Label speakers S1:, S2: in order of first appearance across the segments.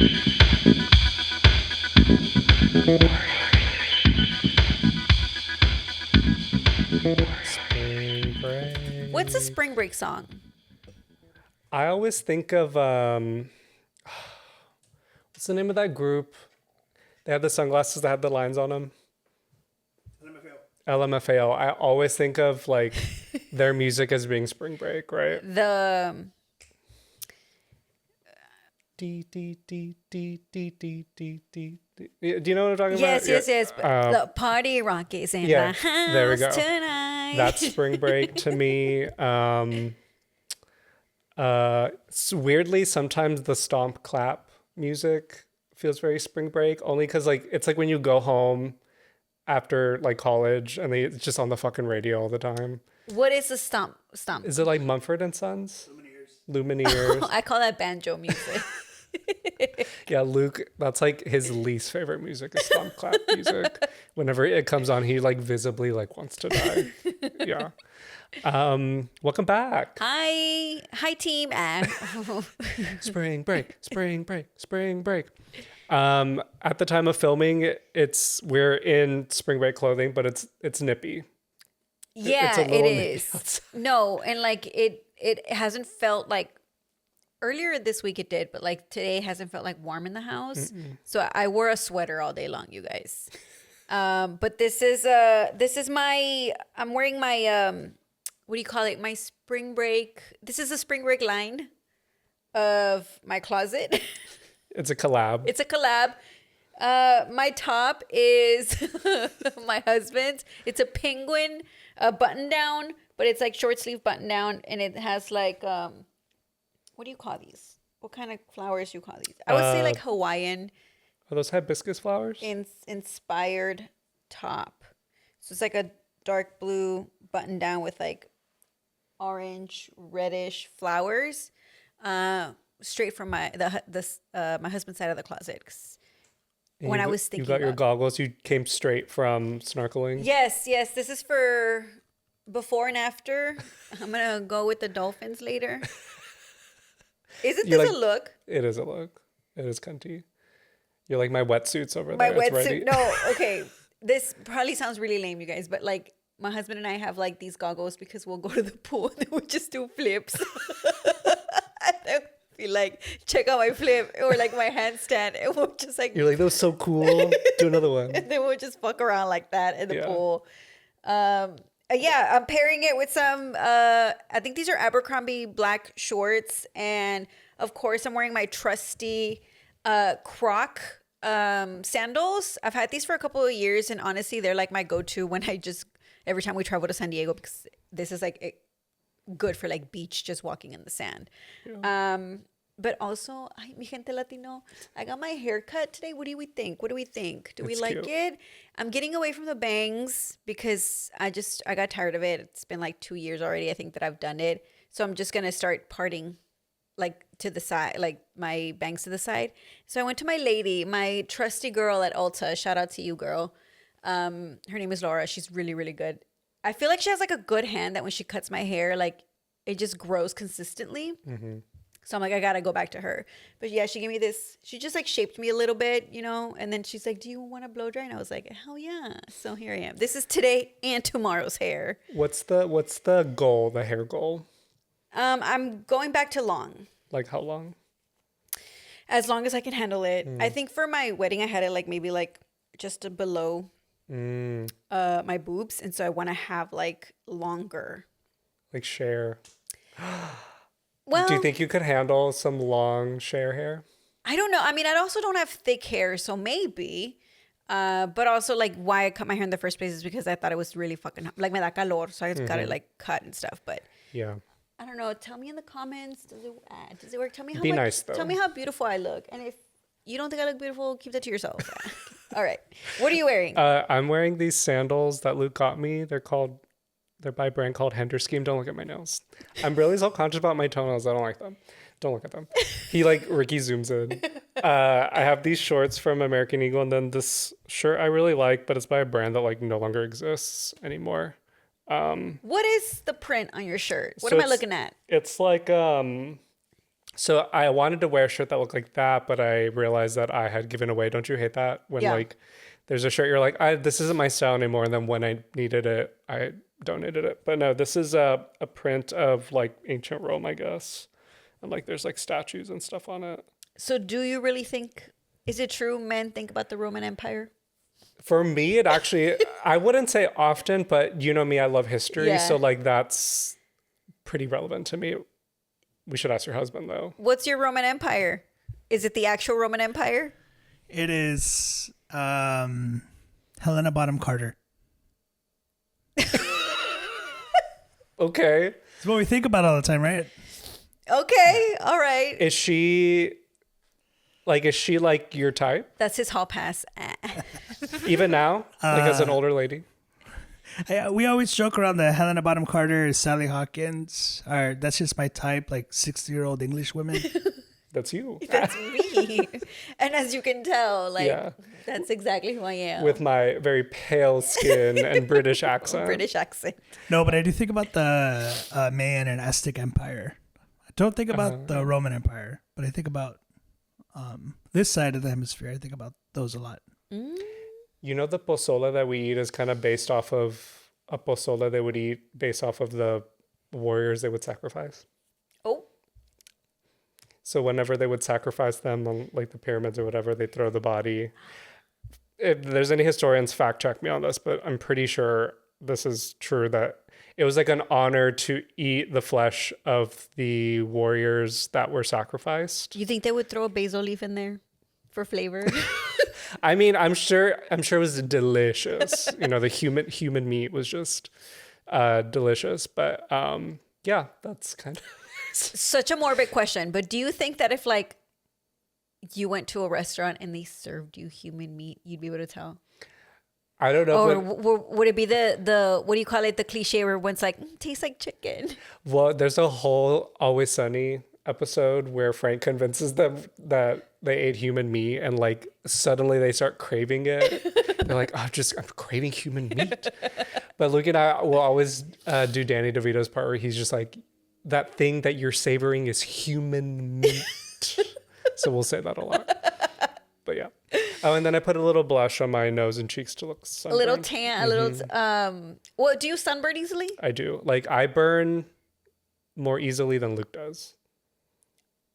S1: Spring break.
S2: What's a spring break song?
S1: I always think of what's the name of that group? They had the sunglasses that had the lines on them. LMFAO. I always think of like their music as being spring break, right?
S2: The
S1: D D D D D D D D. Do you know what I'm talking
S2: yes,
S1: about?
S2: yes. The party rock is in the house
S1: there we go.
S2: tonight.
S1: That's spring break to me. Weirdly, sometimes the stomp clap music feels very spring break, only because like it's like when you go home after like college and it's just on the fucking radio all the time.
S2: What is the stomp?
S1: Is it like Mumford and Sons? Lumineers.
S2: I call that banjo music.
S1: Yeah, Luke, that's like his least favorite music is stomp clap music. Whenever it comes on, he like visibly like wants to die. Yeah. Welcome back.
S2: Hi team.
S1: Spring break, spring break, spring break. At the time of filming, we're in spring break clothing, but it's nippy.
S2: Yeah,
S1: It's
S2: it is. No, and like it hasn't felt like earlier this week it did, but like today it hasn't felt like warm in the house. So I wore a sweater all day long, you guys. But this is I'm wearing my what do you call it? My spring break. This is a spring break line of my closet.
S1: It's a collab.
S2: It's a collab. My top is my husband's. It's a penguin button down, but it's like short sleeve button down, and it has like what do you call these? What kind of flowers do you call these? I would say like Hawaiian.
S1: Are those hibiscus flowers?
S2: Inspired top. So it's like a dark blue button down with like orange, reddish flowers. Straight from my husband's side of the closet. When I was thinking,
S1: you got your goggles. You came straight from snorkeling.
S2: Yes. This is for before and after. I'm gonna go with the dolphins later. Isn't this a look?
S1: It is a look. It is cunty. You're like my wetsuits over
S2: My
S1: there. My wetsuit.
S2: No, okay. This probably sounds really lame, you guys, but like my husband and I have like these goggles because we'll go to the pool and we'll just do flips. Be like, check out my flip or like my handstand, and we'll just like,
S1: you're like, that was so cool. Do another one.
S2: And then we'll just fuck around like that in the pool. Yeah, I'm pairing it with some I think these are Abercrombie black shorts, and of course I'm wearing my trusty Croc sandals. I've had these for a couple of years, and honestly they're like my go-to when every time we travel to San Diego, because this is like good for like beach, just walking in the sand. Yeah. But also, mi gente latino, I got my hair cut today. What do we think? Do we like it? I'm getting away from the bangs because I got tired of it. It's been like 2 years already, I think, that I've done it. So I'm just going to start parting like to the side, like my bangs to the side. So I went to my lady, my trusty girl at Ulta. Shout out to you, girl. Her name is Laura. She's really, really good. I feel like she has like a good hand that when she cuts my hair, like it just grows consistently. Mm-hmm. So I'm like, I gotta go back to her. But yeah, she gave me this. She just like shaped me a little bit, and then she's like, do you want to blow dry? And I was like, hell yeah. So here I am. This is today and tomorrow's hair.
S1: What's the goal, the hair goal?
S2: I'm going back to long.
S1: Like how long?
S2: As long as I can handle it. I think for my wedding, I had it like maybe like just below my boobs. And so I want to have like longer.
S1: Like Cher.
S2: Well,
S1: do you think you could handle some long Cher hair?
S2: I don't know. I mean, I also don't have thick hair, so maybe. But also, like, why I cut my hair in the first place is because I thought it was really fucking like me da calor, so I just got it like cut and stuff. But
S1: yeah,
S2: I don't know. Tell me in the comments. Does it work? Tell me how
S1: nice, though.
S2: Tell me how beautiful I look, and if you don't think I look beautiful, keep that to yourself. All right. What are you wearing?
S1: I'm wearing these sandals that Luke got me. They're by a brand called Hender Scheme. Don't look at my nails. I'm really self-conscious about my toenails. I don't like them. Don't look at them. Ricky zooms in. I have these shorts from American Eagle, and then this shirt I really like, but it's by a brand that like no longer exists anymore.
S2: What is the print on your shirt? What am I looking at?
S1: It's like So I wanted to wear a shirt that looked like that, but I realized that I had given away. Don't you hate that when
S2: Yeah.
S1: like there's a shirt you're like, this isn't my style anymore, and then when I needed it, I donated it. But no, this is a print of like ancient Rome, I guess, and like there's like statues and stuff on it.
S2: So do you really think, is it true men think about the Roman Empire?
S1: For me, it actually, I wouldn't say often, but you know me, I love history,
S2: Yeah.
S1: so like that's pretty relevant to me. We should ask your husband though.
S2: What's your Roman Empire? Is it the actual Roman Empire?
S3: It is Helena Bonham Carter.
S1: Okay.
S3: It's what we think about all the time, right?
S2: Okay, all right.
S1: Is she like your type?
S2: That's his hall pass.
S1: Even now? Like as an older lady?
S3: We always joke around that Helena Bonham Carter, Sally Hawkins, that's just my type, like 60-year-old English women.
S1: That's you.
S2: That's me. And as you can tell, like,
S1: Yeah.
S2: that's exactly who I am.
S1: With my very pale skin and British accent.
S2: British accent.
S3: No, but I do think about the Mayan and Aztec Empire. I don't think about the Roman Empire, but I think about this side of the hemisphere. I think about those a lot.
S1: You know, the pozole that we eat is kind of based off of a pozole they would eat based off of the warriors they would sacrifice.
S2: Oh,
S1: So whenever they would sacrifice them on like the pyramids or whatever, they throw the body. If there's any historians, fact check me on this, but I'm pretty sure this is true that it was like an honor to eat the flesh of the warriors that were sacrificed.
S2: you think they would throw a basil leaf in there for flavor?
S1: I mean, I'm sure it was delicious. You know, the human meat was just delicious. But yeah, that's kind of
S2: Such a morbid question, but do you think that if like you went to a restaurant and they served you human meat, you'd be able to tell?
S1: I don't know.
S2: Or
S1: But,
S2: would it be the what do you call it, the cliche where one's like, tastes like chicken?
S1: well, there's a whole Always Sunny episode where Frank convinces them that they ate human meat and like suddenly they start craving it. They're like, I'm craving human meat. But Luke and I will always do Danny DeVito's part where he's just like, that thing that you're savoring is human meat. So we'll say that a lot. But yeah. Oh, and then I put a little blush on my nose and cheeks to look sunburned.
S2: A little tan, a little well, do you sunburn easily?
S1: I do. Like I burn more easily than Luke does.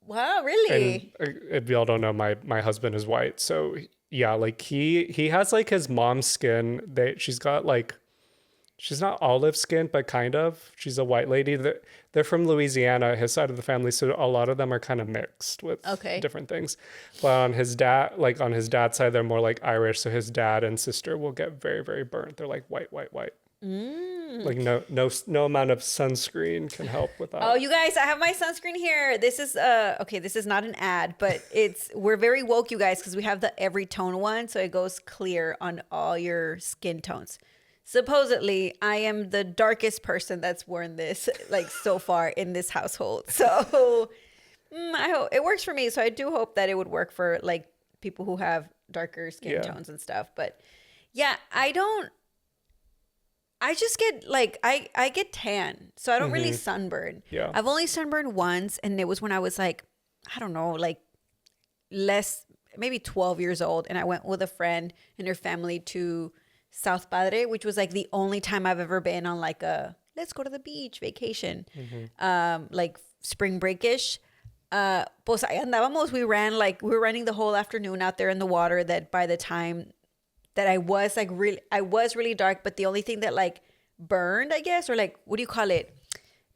S2: Wow, really?
S1: And if y'all don't know, my husband is white. So yeah, like he has like his mom's skin. She's got like, she's not olive skin, but kind of. She's a white lady. They're from Louisiana, his side of the family. So a lot of them are kind of mixed with different things. But on his dad's side, they're more like Irish. So his dad and sister will get very, very burnt. They're like white. Like no amount of sunscreen can help with that.
S2: Oh, you guys, I have my sunscreen here. This is okay, this is not an ad, but we're very woke, you guys, because we have the every tone one, so it goes clear on all your skin tones. Supposedly, I am the darkest person that's worn this like so far in this household. So I hope it works for me. So I do hope that it would work for like people who have darker skin tones and stuff. But yeah, I just get like, I get tan. So I don't really sunburn.
S1: Yeah.
S2: I've only sunburned once. And it was when I was like, I don't know, like maybe 12 years old. And I went with a friend and her family to South Padre, which was like the only time I've ever been on like a let's go to the beach vacation, like spring breakish. Pues ahí andábamos. We were running the whole afternoon out there in the water. That by the time that I was really dark, but the only thing that like burned, I guess, or like what do you call it,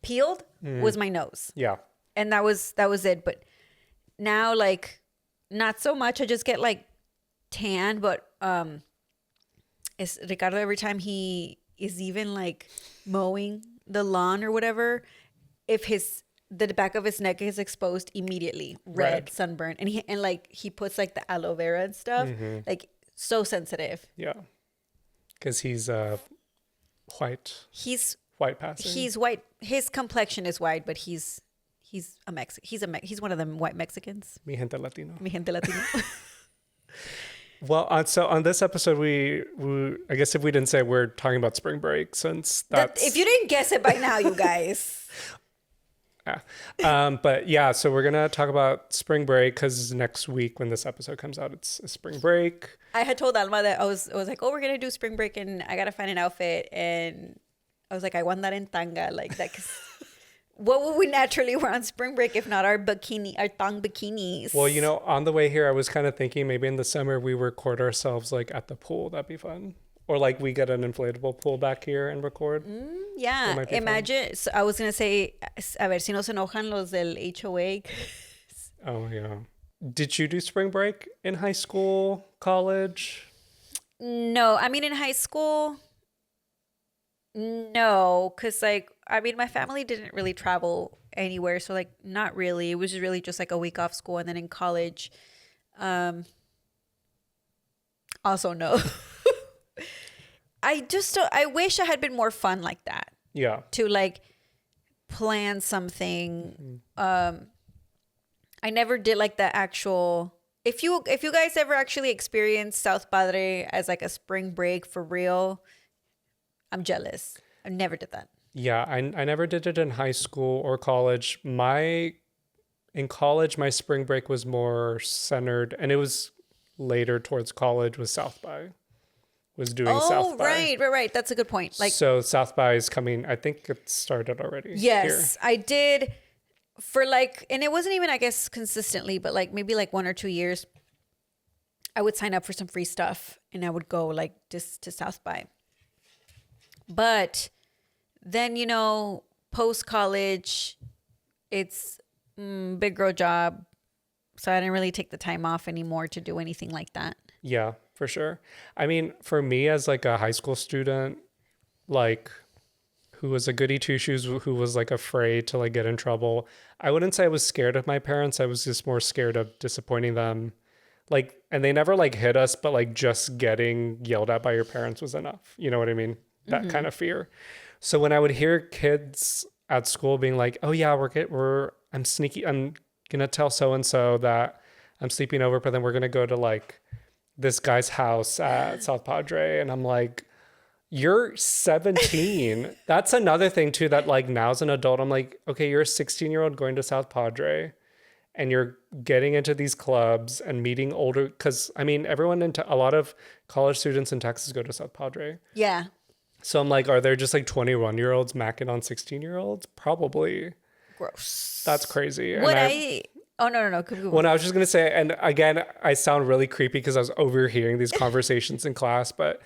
S2: peeled, was my nose.
S1: Yeah,
S2: and that was it. But now like not so much. I just get like tan, but is Ricardo, every time he is even like mowing the lawn or whatever, if the back of his neck is exposed, immediately red sunburn, and he puts like the aloe vera and stuff, like so sensitive.
S1: Yeah, because he's white.
S2: He's
S1: white passing.
S2: He's white. His complexion is white, but he's a he's one of them white Mexicans.
S1: Mi gente latino.
S2: Mi gente latino.
S1: Well, so on this episode, we I guess if we didn't say, we're talking about spring break, since that's...
S2: If you didn't guess it by now, you guys.
S1: But yeah, so we're gonna talk about spring break because next week when this episode comes out, it's a spring break.
S2: I had told Alma that I was like, oh, we're gonna do spring break and I gotta find an outfit, and I was like, I want that in tanga, like that. Cause what would we naturally wear on spring break if not our thong bikinis?
S1: Well, you know, on the way here, I was kind of thinking maybe in the summer we record ourselves like at the pool. That'd be fun. Or like we get an inflatable pool back here and record.
S2: Yeah, imagine. So I was gonna say, a ver si no se enojan los del HOA.
S1: Oh yeah. Did you do spring break in high school, college?
S2: No, I mean in high school, no, because like I mean my family didn't really travel anywhere, so like not really. It was really just like a week off school, and then in college, also no. I wish I had been more fun like that.
S1: Yeah.
S2: To like plan something. I never did like the actual. If you guys ever actually experienced South Padre as like a spring break for real, I'm jealous. I never did that.
S1: Yeah, I never did it in high school or college. In college, my spring break was more centered, and it was later towards college was South by. Was doing South by.
S2: Right. That's a good point. Like,
S1: so South by is coming. I think it started already.
S2: Yes,
S1: here.
S2: I did for like, and it wasn't even, I guess, consistently, but like maybe like 1 or 2 years, I would sign up for some free stuff and I would go like just to South by. But then, you know, post college, it's big girl job. So I didn't really take the time off anymore to do anything like that.
S1: Yeah, for sure. I mean, for me as like a high school student, like who was a goody two shoes, who was like afraid to like get in trouble, I wouldn't say I was scared of my parents. I was just more scared of disappointing them. Like, and they never like hit us, but like just getting yelled at by your parents was enough. You know what I mean? That kind of fear. So when I would hear kids at school being like, "Oh yeah, I'm sneaky. I'm gonna tell so and so that I'm sleeping over, but then we're gonna go to like this guy's house at South Padre," and I'm like, "You're 17." That's another thing too. That like now as an adult, I'm like, okay, you're a 16-year-old going to South Padre, and you're getting into these clubs and meeting older. Because I mean, a lot of college students in Texas go to South Padre.
S2: Yeah.
S1: So I'm like, are there just like 21-year-olds macking on 16-year-olds? Probably.
S2: Gross.
S1: That's crazy.
S2: Oh, no.
S1: When I was just going to say, and again, I sound really creepy because I was overhearing these conversations in class, but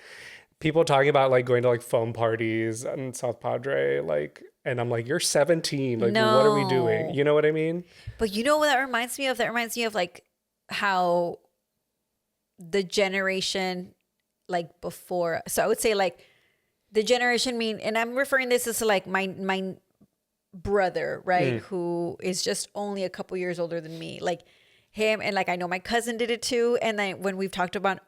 S1: people talking about like going to like foam parties and South Padre, like, and I'm like, you're 17. Like,
S2: no.
S1: What are we doing? You know what I mean?
S2: But you know what that reminds me of? That reminds me of like how the generation like before. So I would say like the generation and I'm referring this as like my brother, right? Who is just only a couple years older than me. Like him, and like I know my cousin did it too. And then when we've talked about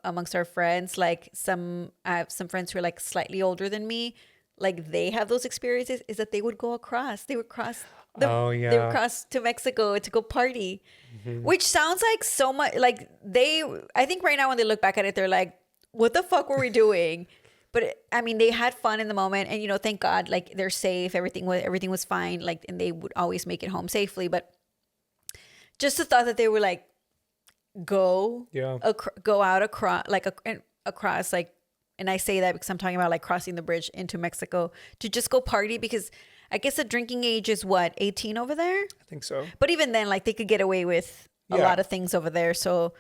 S2: amongst our friends, like I have some friends who are like slightly older than me, like they have those experiences, is that they would go across. They would cross they would cross to Mexico to go party. Which sounds like so much like I think right now when they look back at it, they're like, what the fuck were we doing? But I mean, they had fun in the moment, and you know, thank God, like they're safe. Everything was fine. Like, and they would always make it home safely. But just the thought that they were like, go out across, like, and I say that because I'm talking about like crossing the bridge into Mexico to just go party, because I guess the drinking age is what, 18 over there?
S1: I think so.
S2: But even then, like they could get away with a lot of things over there. So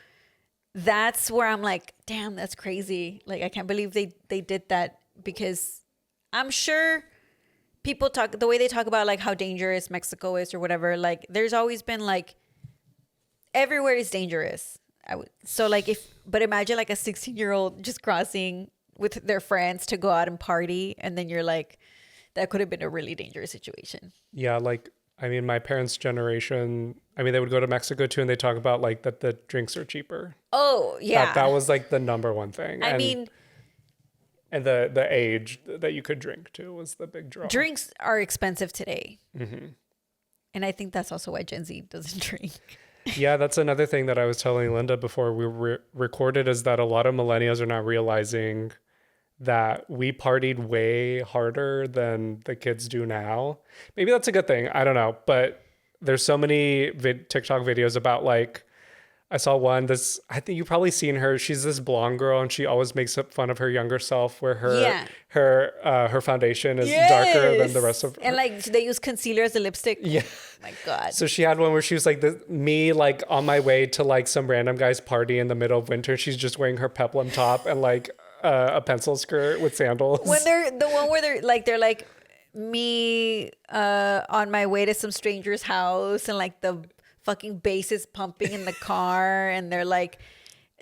S2: that's where I'm like, damn, that's crazy. Like, I can't believe they did that, because I'm sure people the way they talk about like how dangerous Mexico is or whatever, like there's always been like everywhere is dangerous. But imagine like a 16-year-old just crossing with their friends to go out and party. And then you're like, that could have been a really dangerous situation.
S1: Yeah. Like, I mean, my parents' generation, I mean, they would go to Mexico too, and they talk about like that the drinks are cheaper.
S2: Oh, yeah.
S1: That was like the number one thing. And the age that you could drink too was the big draw.
S2: Drinks are expensive today. And I think that's also why Gen Z doesn't drink.
S1: Yeah, that's another thing that I was telling Linda before we recorded, is that a lot of millennials are not realizing that we partied way harder than the kids do now. Maybe that's a good thing. I don't know. But there's so many TikTok videos about like, I saw one, I think you've probably seen her. She's this blonde girl and she always makes fun of her younger self where her foundation is darker than the rest of her.
S2: And like they use concealer as a lipstick.
S1: Yeah.
S2: Oh my God.
S1: So she had one where she was like me like on my way to like some random guy's party in the middle of winter. She's just wearing her peplum top and like a pencil skirt with sandals.
S2: When they're the one where they're like me on my way to some stranger's house and like the fucking bass is pumping in the car and they're like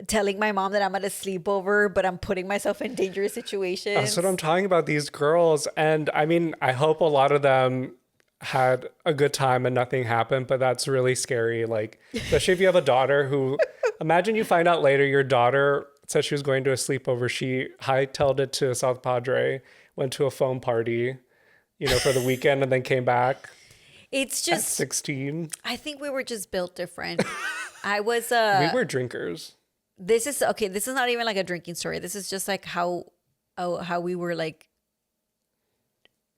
S2: telling my mom that I'm at a sleepover, but I'm putting myself in dangerous situations.
S1: That's what I'm talking about, these girls. And I mean, I hope a lot of them had a good time and nothing happened, but that's really scary. Like, especially if you have a daughter who, imagine you find out later your daughter said she was going to a sleepover. She hightailed it to South Padre, went to a foam party, for the weekend and then came back.
S2: It's just
S1: at 16.
S2: I think we were just built different. I was
S1: we were drinkers.
S2: This is not even like a drinking story. This is just like how we were like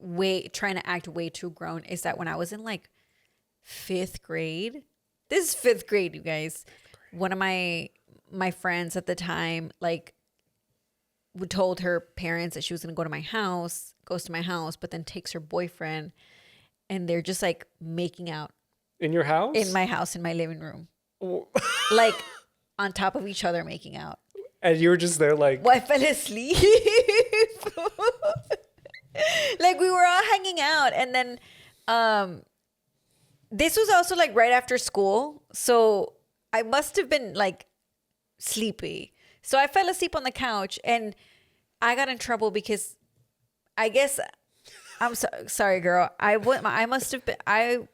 S2: trying to act way too grown. Is that when I was in like 5th grade? This is 5th grade, you guys. One of my friends at the time like told her parents that she was going to goes to my house, but then takes her boyfriend. And they're just like making out.
S1: In your house?
S2: In my house, in my living room.
S1: Oh.
S2: Like on top of each other making out.
S1: And you were just there like...
S2: Well, I fell asleep. Like we were all hanging out. And then this was also like right after school. So I must have been like sleepy. So I fell asleep on the couch and I got in trouble because I guess... I'm sorry, girl. I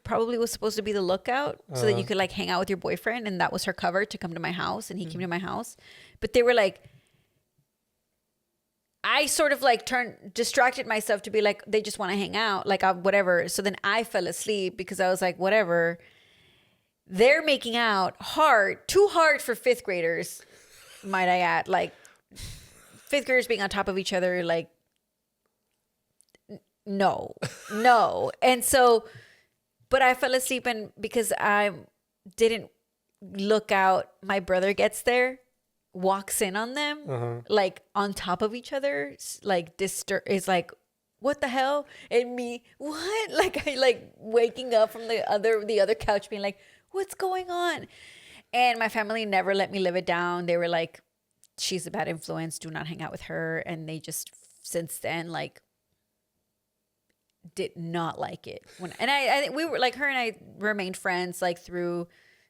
S2: probably was supposed to be the lookout so that you could like hang out with your boyfriend, and that was her cover to come to my house, and he came to my house. But they were like, I sort of like distracted myself to be like, they just want to hang out, like whatever. So then I fell asleep because I was like, whatever. They're making out too hard for 5th graders, might I add. Like 5th graders being on top of each other, like. No. And so, but I fell asleep and because I didn't look out, my brother gets there, walks in on them, like on top of each other, like is like, what the hell? And me, what? Like I like waking up from the other couch being like, what's going on? And my family never let me live it down. They were like, she's a bad influence. Do not hang out with her. And they just, since then, like, did not like it. I we were like, her and I remained friends like through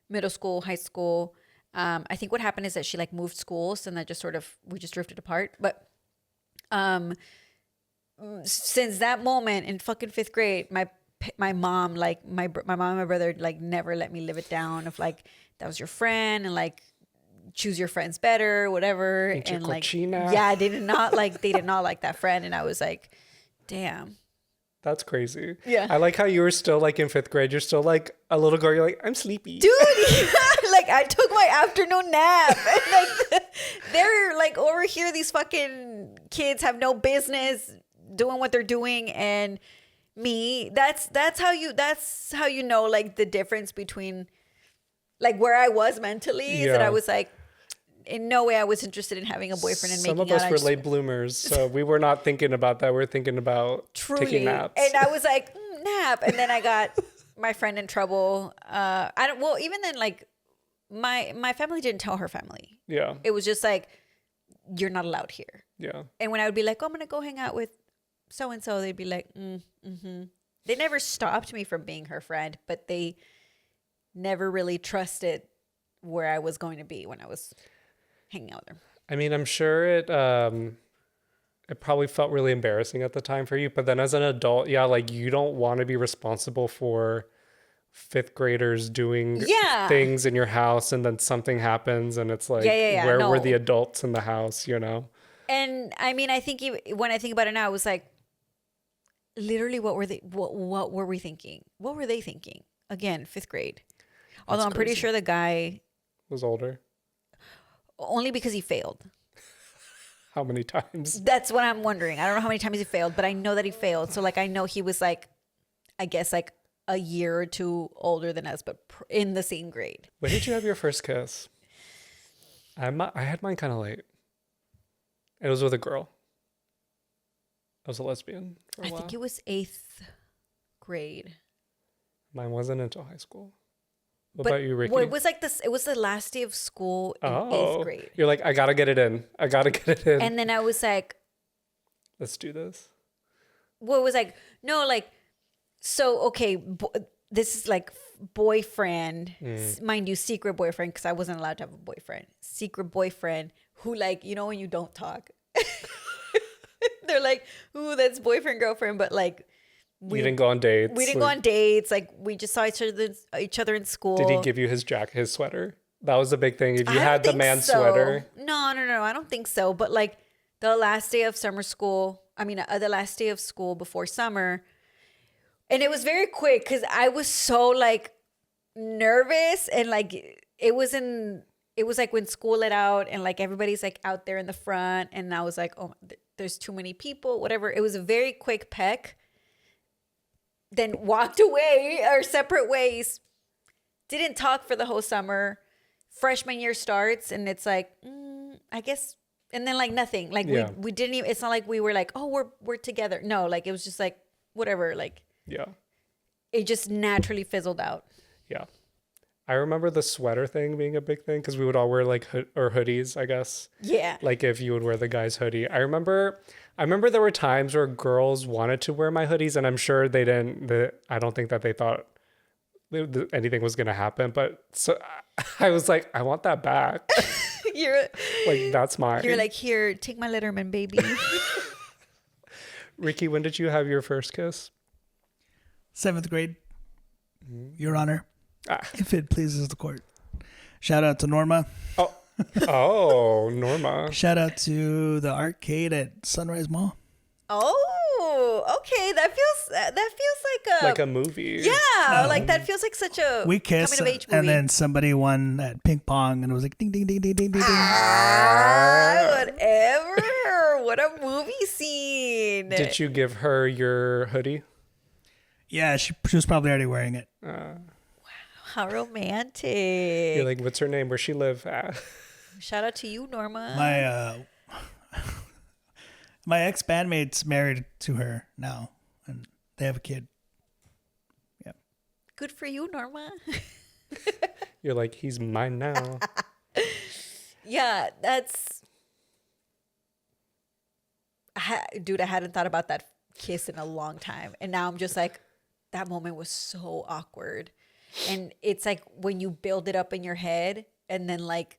S2: middle school, high school. I think what happened is that she like moved schools and that just sort of, we just drifted apart. But since that moment in fucking 5th grade, my mom, like my mom and my brother like never let me live it down of like, that was your friend and like choose your friends better, whatever. And like, yeah, they did not like that friend. And I was like, damn.
S1: That's crazy.
S2: Yeah.
S1: I like how you were still like in 5th grade. You're still like a little girl. You're like, I'm sleepy.
S2: Dude, like I took my afternoon nap. And like they're like over here, these fucking kids have no business doing what they're doing. And me, that's how you know like the difference between like where I was mentally is that I was like, in no way I was interested in having a boyfriend and making out.
S1: Some of us were late bloomers, so we were not thinking about that. We're thinking about taking naps.
S2: And I was like, nap. And then I got my friend in trouble. Even then, like, my family didn't tell her family.
S1: Yeah.
S2: It was just like, you're not allowed here.
S1: Yeah.
S2: And when I would be like, oh, I'm going to go hang out with so-and-so, they'd be like, mm-hmm. They never stopped me from being her friend, but they never really trusted where I was going to be when I was hanging out with her.
S1: I mean, I'm sure it probably felt really embarrassing at the time for you, but then as an adult, yeah, like you don't want to be responsible for 5th graders doing things in your house and then something happens and it's like, where were the adults in the house, And
S2: I mean, I think when I think about it now, I was like, literally, what were we thinking? What were they thinking? Again, 5th grade. Although I'm pretty sure the guy
S1: was older.
S2: Only because he failed.
S1: How many times?
S2: That's what I'm wondering. I don't know how many times he failed, but I know that he failed. So like I know he was like, I guess like a year or two older than us, but in the same grade.
S1: When did you have your first kiss? I had mine kind of late. It was with a girl. I was a lesbian for a while.
S2: I think it was 8th grade.
S1: Mine wasn't until high school. What about you, Ricky?
S2: Well, it was like this. It was the last day of school in 8th grade.
S1: You're like, I gotta get it in. I gotta get it in.
S2: And then I was like,
S1: let's do this.
S2: well, it was like, no, like, so, okay, this is like boyfriend, mind you, secret boyfriend, because I wasn't allowed to have a boyfriend. Secret boyfriend who, like, you know, when you don't talk, they're like, ooh, that's boyfriend, girlfriend, but like,
S1: we didn't go on dates.
S2: We didn't go on dates. Like, we just saw each other in school.
S1: Did he give you his jacket, his sweater? That was the big thing. If you had the man's sweater.
S2: No, I don't think so. But like the last day of summer school, the last day of school before summer, and it was very quick because I was so like nervous, and like it was like when school let out and like everybody's like out there in the front, and I was like, oh, there's too many people, whatever. It was a very quick peck. Then walked away our separate ways. Didn't talk for the whole summer. Freshman year starts and it's like, I guess. And then like nothing. Like we didn't even, it's not like we were like, oh, we're together. No, like it was just like, whatever. Like,
S1: yeah,
S2: it just naturally fizzled out.
S1: Yeah. I remember the sweater thing being a big thing because we would all wear like hoodies, I guess.
S2: Yeah.
S1: Like if you would wear the guy's hoodie. I remember there were times where girls wanted to wear my hoodies, and I'm sure they didn't. I don't think that they thought anything was going to happen. But so I was like, I want that back.
S2: You're
S1: like, that's mine.
S2: You're like, here, take my Letterman, baby.
S1: Ricky, when did you have your first kiss?
S3: 7th grade, Your Honor. If it pleases the court. Shout out to Norma.
S1: Oh, Norma.
S3: Shout out to the arcade at Sunrise Mall.
S2: Oh, okay. That feels
S1: like a movie.
S2: Yeah, like that feels like such a
S3: we kissed,
S2: coming of age movie.
S3: And then somebody won at ping pong, and it was like ding ding ding ding ding ding ding.
S2: Whatever. What a movie scene.
S1: Did you give her your hoodie?
S3: Yeah, she was probably already wearing it.
S2: Wow, how romantic.
S1: You're like, what's her name? Where she live at?
S2: Shout out to you, Norma.
S3: My ex-bandmate's married to her now, and they have a kid. Yeah.
S2: Good for you, Norma.
S1: You're like, he's mine now.
S2: Yeah, dude, I hadn't thought about that kiss in a long time. And now I'm just like, that moment was so awkward. And it's like when you build it up in your head and then like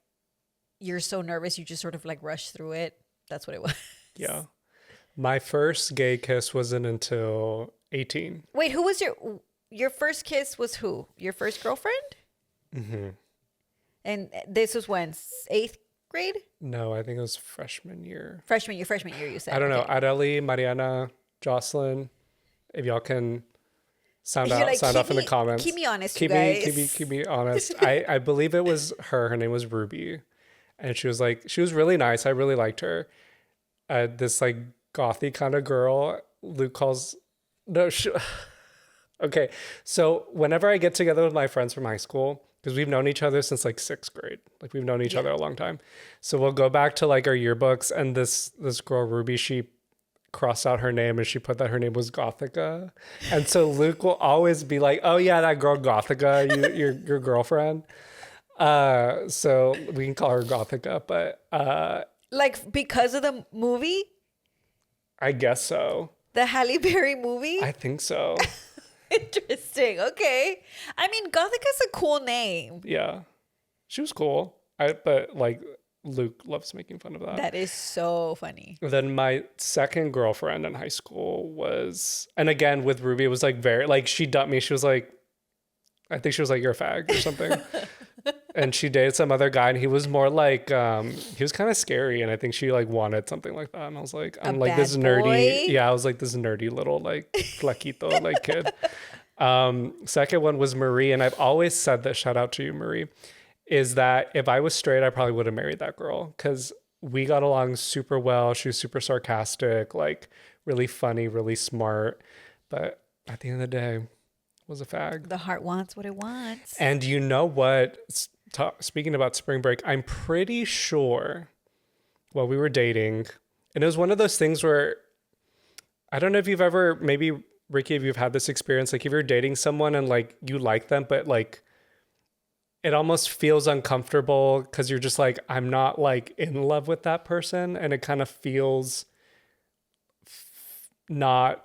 S2: you're so nervous, you just sort of like rush through it. That's what it was.
S1: Yeah. My first gay kiss wasn't until 18.
S2: Wait, who was your first kiss was who? Your first girlfriend?
S1: Mm-hmm.
S2: And this was when? 8th grade?
S1: No, I think it was freshman year.
S2: Freshman year, you said.
S1: I don't know. Adeli, Mariana, Jocelyn, if y'all can sound off in the comments.
S2: Keep me honest, you guys.
S1: Keep me honest. I believe it was her. Her name was Ruby. And she was really nice. I really liked her. This like gothy kind of girl. Luke calls, okay. So whenever I get together with my friends from high school, because we've known each other since like 6th grade, like we've known each other a long time. So we'll go back to like our yearbooks, and this girl, Ruby, she crossed out her name and she put that her name was Gothica. And so Luke will always be like, oh yeah, that girl Gothica, your girlfriend. So we can call her Gothica, but
S2: like because of the movie?
S1: I guess so.
S2: The Halle Berry movie?
S1: I think so.
S2: Interesting. Okay. I mean, Gothica's a cool name.
S1: Yeah. She was cool. But like Luke loves making fun of that.
S2: That is so funny.
S1: Then my second girlfriend in high school was, and again with Ruby, it was like very, like she dumped me. She was like, I think she was like, you're a fag or something. And she dated some other guy, and he was more like, he was kind of scary. And I think she like wanted something like that. And I was like, I'm like this nerdy.
S2: Boy?
S1: Yeah, I was like this nerdy little like flequito like kid. Second one was Marie. And I've always said that, shout out to you, Marie, is that if I was straight, I probably would have married that girl. Cause we got along super well. She was super sarcastic, like really funny, really smart. But at the end of the day, was a fag.
S2: The heart wants what it wants.
S1: And you know what? Speaking about spring break, I'm pretty sure while we were dating, and it was one of those things where I don't know if you've ever, maybe Ricky, if you've had this experience, like if you're dating someone and like you like them, but like it almost feels uncomfortable because you're just like, I'm not like in love with that person. And it kind of feels not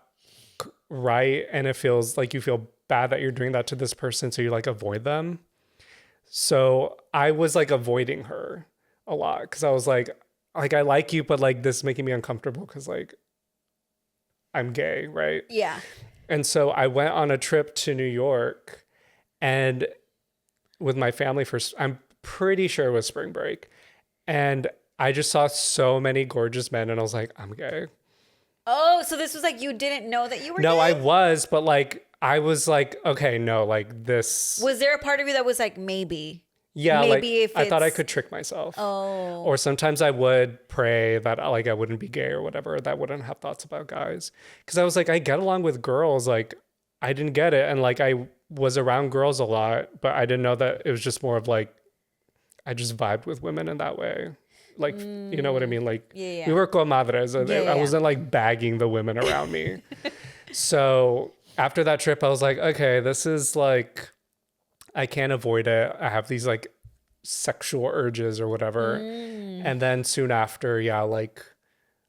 S1: right. And it feels like you feel bad that you're doing that to this person. So you like avoid them. So I was like avoiding her a lot because I was like, I like you, but like this is making me uncomfortable because like I'm gay, right?
S2: Yeah.
S1: And so I went on a trip to New York and with my family I'm pretty sure it was spring break. And I just saw so many gorgeous men and I was like, I'm gay.
S2: Oh, so this was like you didn't know that you were
S1: No,
S2: gay?
S1: I was, but like I was like, okay, no, like this.
S2: Was there a part of you that was like, maybe?
S1: Yeah,
S2: maybe
S1: like
S2: if
S1: I thought I
S2: it's-
S1: could trick myself.
S2: Oh.
S1: Or sometimes I would pray that like I wouldn't be gay or whatever, that I wouldn't have thoughts about guys. Because I was like, I get along with girls. Like I didn't get it. And like I was around girls a lot, but I didn't know that it was just more of like, I just vibed with women in that way. Like, you know what I mean? Like
S2: Yeah.
S1: we were comadres.
S2: Yeah.
S1: I wasn't like bagging the women around me. So after that trip, I was like, okay, this is like, I can't avoid it. I have these like sexual urges or whatever. And then soon after, yeah, like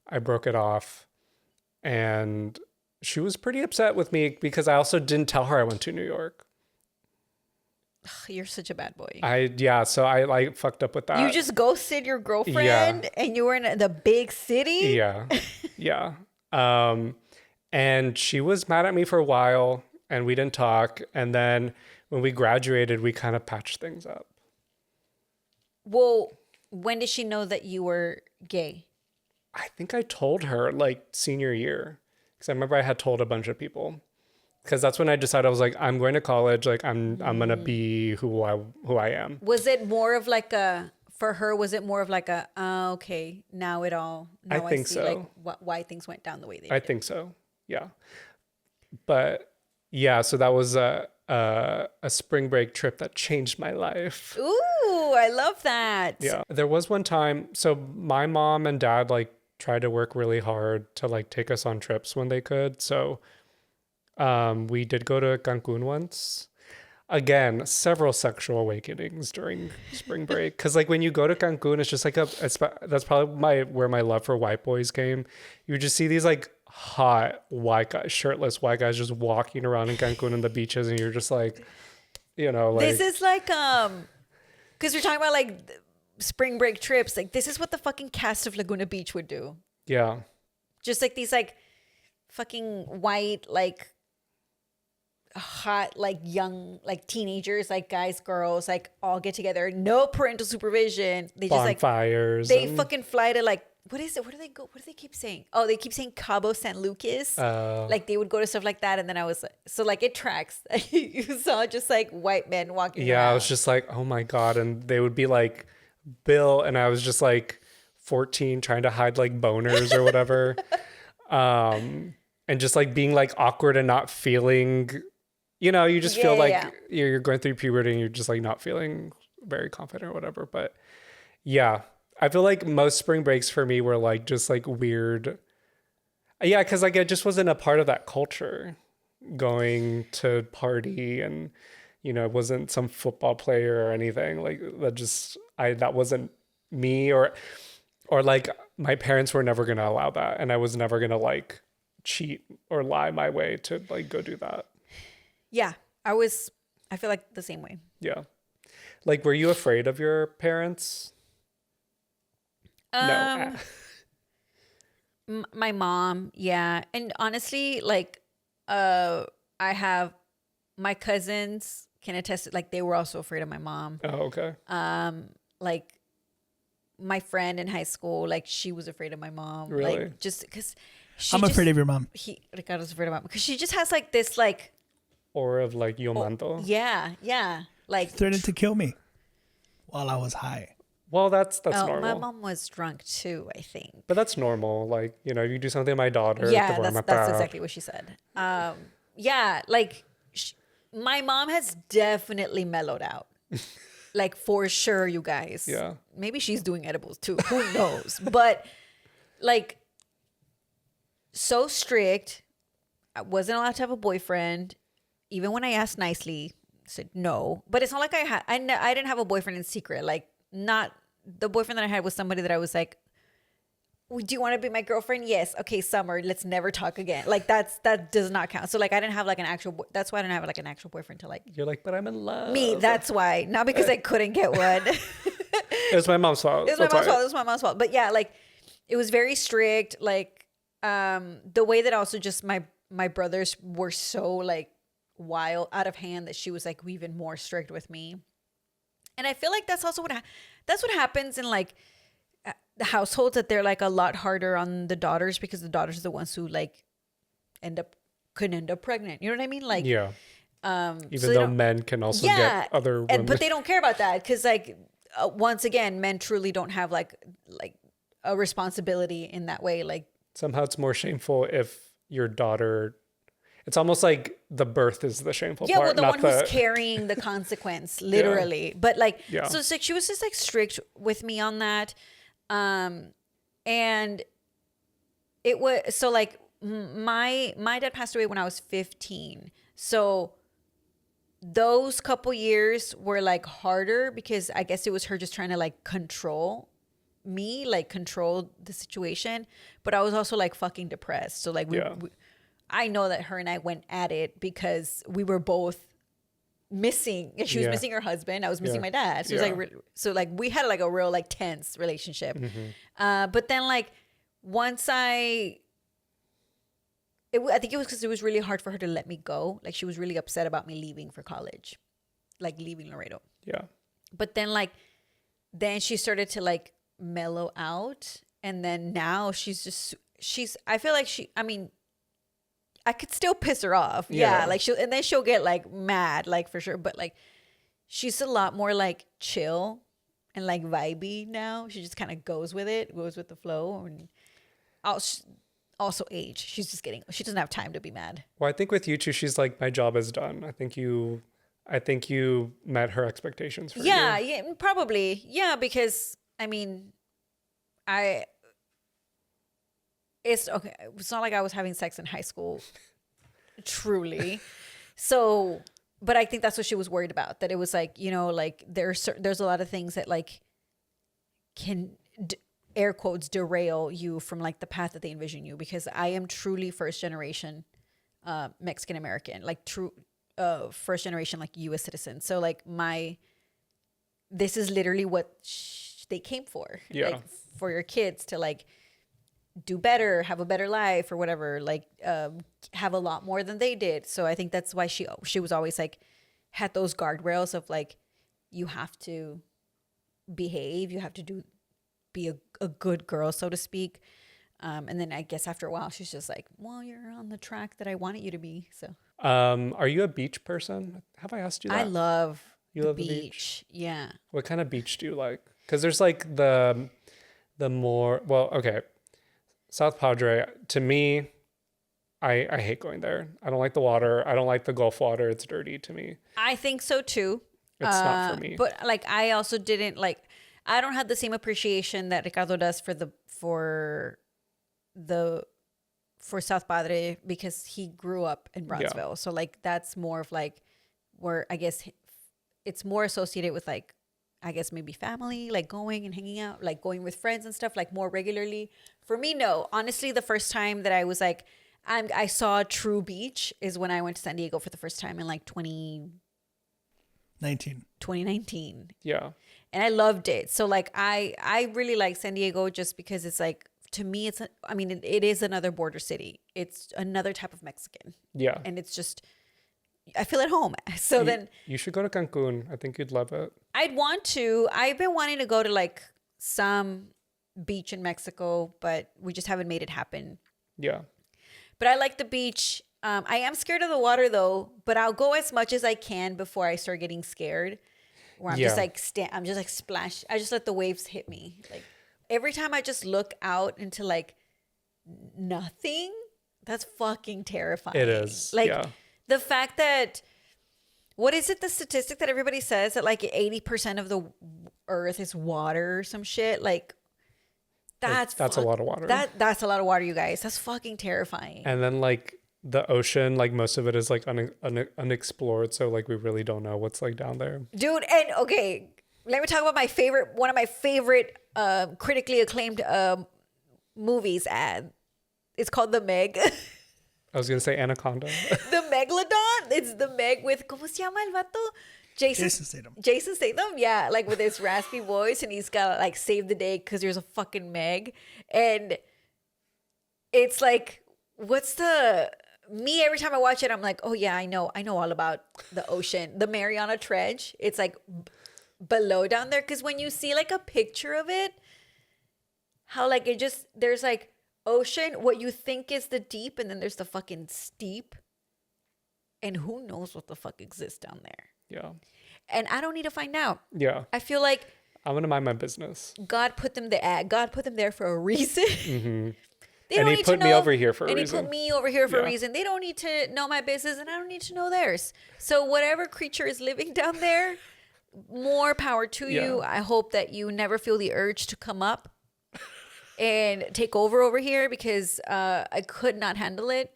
S1: I broke it off and she was pretty upset with me because I also didn't tell her I went to New York.
S2: You're such a bad boy.
S1: So I like fucked up with that.
S2: You just ghosted your girlfriend and you were in the big city?
S1: Yeah. Yeah. And she was mad at me for a while and we didn't talk. And then when we graduated, we kind of patched things up.
S2: Well, when did she know that you were gay?
S1: I think I told her like senior year because I remember I had told a bunch of people because that's when I decided I was like, I'm going to college. Like I'm going to be who I am.
S2: Was it more of like for her, was it more of like okay, now
S1: I think
S2: see
S1: so.
S2: like why things went down the way they
S1: I
S2: did.
S1: think so. Yeah. But yeah, so that was a spring break trip that changed my life.
S2: Ooh, I love that.
S1: Yeah. There was one time, so my mom and dad like tried to work really hard to like take us on trips when they could. So we did go to Cancun once. Again, several sexual awakenings during spring break. Cause like when you go to Cancun, it's just like that's probably where my love for white boys came. You just see these like hot white guys, shirtless white guys just walking around in Cancun and the beaches. And you're just like, you know, like.
S2: This is like, cause you're talking about like spring break trips. Like this is what the fucking cast of Laguna Beach would do.
S1: Yeah.
S2: Just like these like fucking white, like hot, like young, like teenagers, like guys, girls, like all get together. No parental supervision. They just like
S1: bonfires.
S2: they fucking fly to like, what is it? Where do they go? What do they keep saying? Oh, they keep saying Cabo San Lucas. Like they would go to stuff like that. And then I was so like it tracks. You saw just like white men walking
S1: Yeah,
S2: around.
S1: I was just like, oh my God. And they would be like, Bill. And I was just like 14 trying to hide like boners or whatever. And just like being like awkward and not feeling, you know, you just feel like you're going through puberty and you're just like not feeling very confident or whatever. But yeah, I feel like most spring breaks for me were like just like weird. Yeah, because like I just wasn't a part of that culture going to party and, you know, it wasn't some football player or anything like that wasn't me or like my parents were never going to allow that. And I was never going to like cheat or lie my way to like go do that.
S2: Yeah, I feel like the same way.
S1: Yeah. Like, were you afraid of your parents? No.
S2: My mom, yeah. And honestly, like, I have my cousins can attest, like, they were also afraid of my mom.
S1: Oh, okay.
S2: Like, my friend in high school, like, she was afraid of my mom.
S1: Really?
S2: Like, just because
S3: I'm afraid of your mom.
S2: Ricardo's afraid of my mom. Because she just has, like, this, like,
S1: Or of like Yo Mando.
S2: yeah. Like,
S3: Threatened to kill me while I was high.
S1: Well, that's
S2: Oh,
S1: normal.
S2: my mom was drunk too, I think.
S1: But that's normal. Like, you know, you do something to my daughter.
S2: Yeah,
S1: Te voy a
S2: that's
S1: matar.
S2: exactly what she said. Yeah, like my mom has definitely mellowed out. Like for sure, you guys.
S1: Yeah.
S2: Maybe she's doing edibles too. Who knows? But like so strict. I wasn't allowed to have a boyfriend. Even when I asked nicely, said no. But it's not like I didn't have a boyfriend in secret. Like not the boyfriend that I had was somebody that I was like, do you want to be my girlfriend? Yes. Okay, summer. Let's never talk again. Like that does not count. So like I didn't have like an actual. That's why I didn't have like an actual boyfriend to like
S1: You're like, but I'm in love.
S2: me. That's why. Not because I couldn't get one.
S1: It was my mom's fault.
S2: It was my mom's fault. It was my mom's fault. But yeah, like it was very strict. Like the way that also just my brothers were so like wild, out of hand, that she was like even more strict with me. And I feel like that's also that's what happens in like the households, that they're like a lot harder on the daughters, because the daughters are the ones who like could end up pregnant. You know what I mean? Like
S1: Yeah. Even
S2: so
S1: though men can also get other women.
S2: but they don't care about that, because like once again, men truly don't have like a responsibility in that way. Like
S1: Somehow it's more shameful if your daughter. It's almost like the birth is the shameful part.
S2: yeah, well, the
S1: not
S2: one who's carrying the consequence, literally. But like, so it's like she was just like strict with me on that, and it was so like my dad passed away when I was 15, so those couple years were like harder, because I guess it was her just trying to like control me, like control the situation. But I was also like fucking depressed, so like we I know that her and I went at it because we were both missing. She was missing her husband. I was missing my dad. So it was like, so like we had like a real like tense relationship. But then like once I think it was because it was really hard for her to let me go. Like she was really upset about me leaving for college, like leaving Laredo.
S1: Yeah.
S2: But then then she started to like mellow out, and then now she's I feel like I could still piss her off. Yeah. Like she'll get like mad, like for sure. But like, she's a lot more like chill and like vibey now. She just kind of goes with the flow. And also age. She doesn't have time to be mad.
S1: Well, I think with you two, she's like, my job is done. I think you met her expectations for you.
S2: Yeah, probably. Yeah. Because I mean, it's okay. It's not like I was having sex in high school, truly. So, but I think that's what she was worried about. That it was like, you know, like there's a lot of things that like can air quotes derail you from like the path that they envision you. Because I am truly first generation Mexican American, like true first generation like U.S. citizen. So like this is literally what they came for.
S1: Yeah.
S2: Like for your kids to like do better, have a better life or whatever, like have a lot more than they did. So I think that's why she was always like had those guardrails of like, you have to behave, you have to be a good girl, so to speak. And then I guess after a while she's just like, well, you're on the track that I wanted you to be. So
S1: are you a beach person? Have I asked you that?
S2: I love
S1: the
S2: beach. Yeah.
S1: What kind of beach do you like? Because there's like the more, well, okay, South Padre, to me, I hate going there. I don't like the water. I don't like the Gulf water. It's dirty to me.
S2: I think so too.
S1: It's not for me.
S2: But like, I also didn't like, I don't have the same appreciation that Ricardo does for South Padre, because he grew up in Bronxville. Yeah. So like, that's more of like where I guess it's more associated with like, I guess maybe family, like going and hanging out, like going with friends and stuff, like more regularly. For me, no. Honestly, the first time that I was like, I saw a true beach is when I went to San Diego for the first time in like 2019.
S1: Yeah.
S2: And I loved it. So like, I really like San Diego just because it's like, to me, it is another border city. It's another type of Mexican.
S1: Yeah.
S2: And it's just, I feel at home. So then
S1: you should go to Cancun. I think you'd love it.
S2: I'd want to. I've been wanting to go to like some beach in Mexico, but we just haven't made it happen.
S1: Yeah.
S2: But I like the beach. I am scared of the water though, but I'll go as much as I can before I start getting scared. where I'm
S1: Yeah.
S2: just like I'm just like splash. I just let the waves hit me. Like every time I just look out into like nothing, that's fucking terrifying.
S1: It is.
S2: Like
S1: Yeah.
S2: the fact that what is it, the statistic that everybody says that like 80% of the earth is water or some shit? Like that's
S1: a lot of water.
S2: That's a lot of water, you guys. That's fucking terrifying.
S1: And then like the ocean, like most of it is like unexplored, so like we really don't know what's like down there.
S2: Dude, and okay, let me talk about one of my favorite critically acclaimed movies. It's called The Meg.
S1: I was gonna say Anaconda.
S2: The Megalodon. It's the Meg with ¿cómo se llama el vato? Jason Statham. Jason Statham, yeah, like with his raspy voice, and he's got like save the day because there's a fucking Meg, and it's like, every time I watch it, I'm like, oh yeah, I know all about the ocean, the Mariana Trench. It's like below down there, because when you see like a picture of it, how like there's like ocean, what you think is the deep, and then there's the fucking steep, and who knows what the fuck exists down there.
S1: Yeah.
S2: And I don't need to find out.
S1: Yeah.
S2: I feel like
S1: I'm gonna mind my business.
S2: God put them there for a reason.
S1: Mm-hmm.
S2: And
S1: he put me over here for a reason.
S2: And he put me over here for a reason. They don't need to know my business, and I don't need to know theirs. So whatever creature is living down there, more power to you. I hope that you never feel the urge to come up and take over here, because I could not handle it.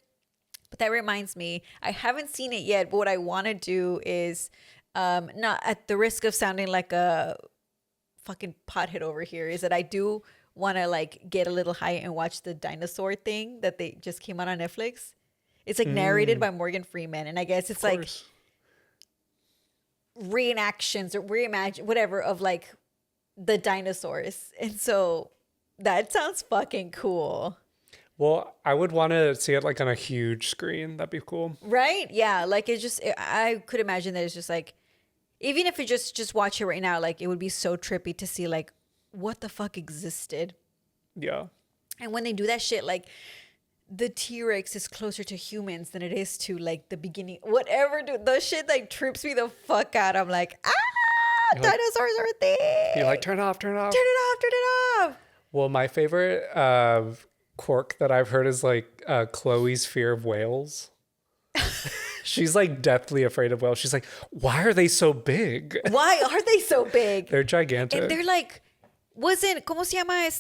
S2: But that reminds me, I haven't seen it yet, but what I want to do is, not at the risk of sounding like a fucking pothead over here, is that I do want to like get a little high and watch the dinosaur thing that they just came out on Netflix. It's like narrated by Morgan Freeman, and I guess it's like reenactions or reimagine whatever of like the dinosaurs, and so that sounds fucking cool.
S1: Well, I would want to see it like on a huge screen. That'd be cool,
S2: right? Yeah, like I could imagine that it's just like, even if you just watch it right now, like it would be so trippy to see like what the fuck existed.
S1: Yeah. And
S2: when they do that shit, like the T-Rex is closer to humans than it is to like the beginning. Whatever, dude. Those shit like trips me the fuck out. I'm like, dinosaurs are a thing.
S1: You're like, turn it off.
S2: Turn it off.
S1: Well, my favorite quirk that I've heard is like Chloe's fear of whales. She's like deathly afraid of whales. She's like, why are they so big?
S2: Why are they so big?
S1: They're gigantic.
S2: And they're like, ¿cómo se llama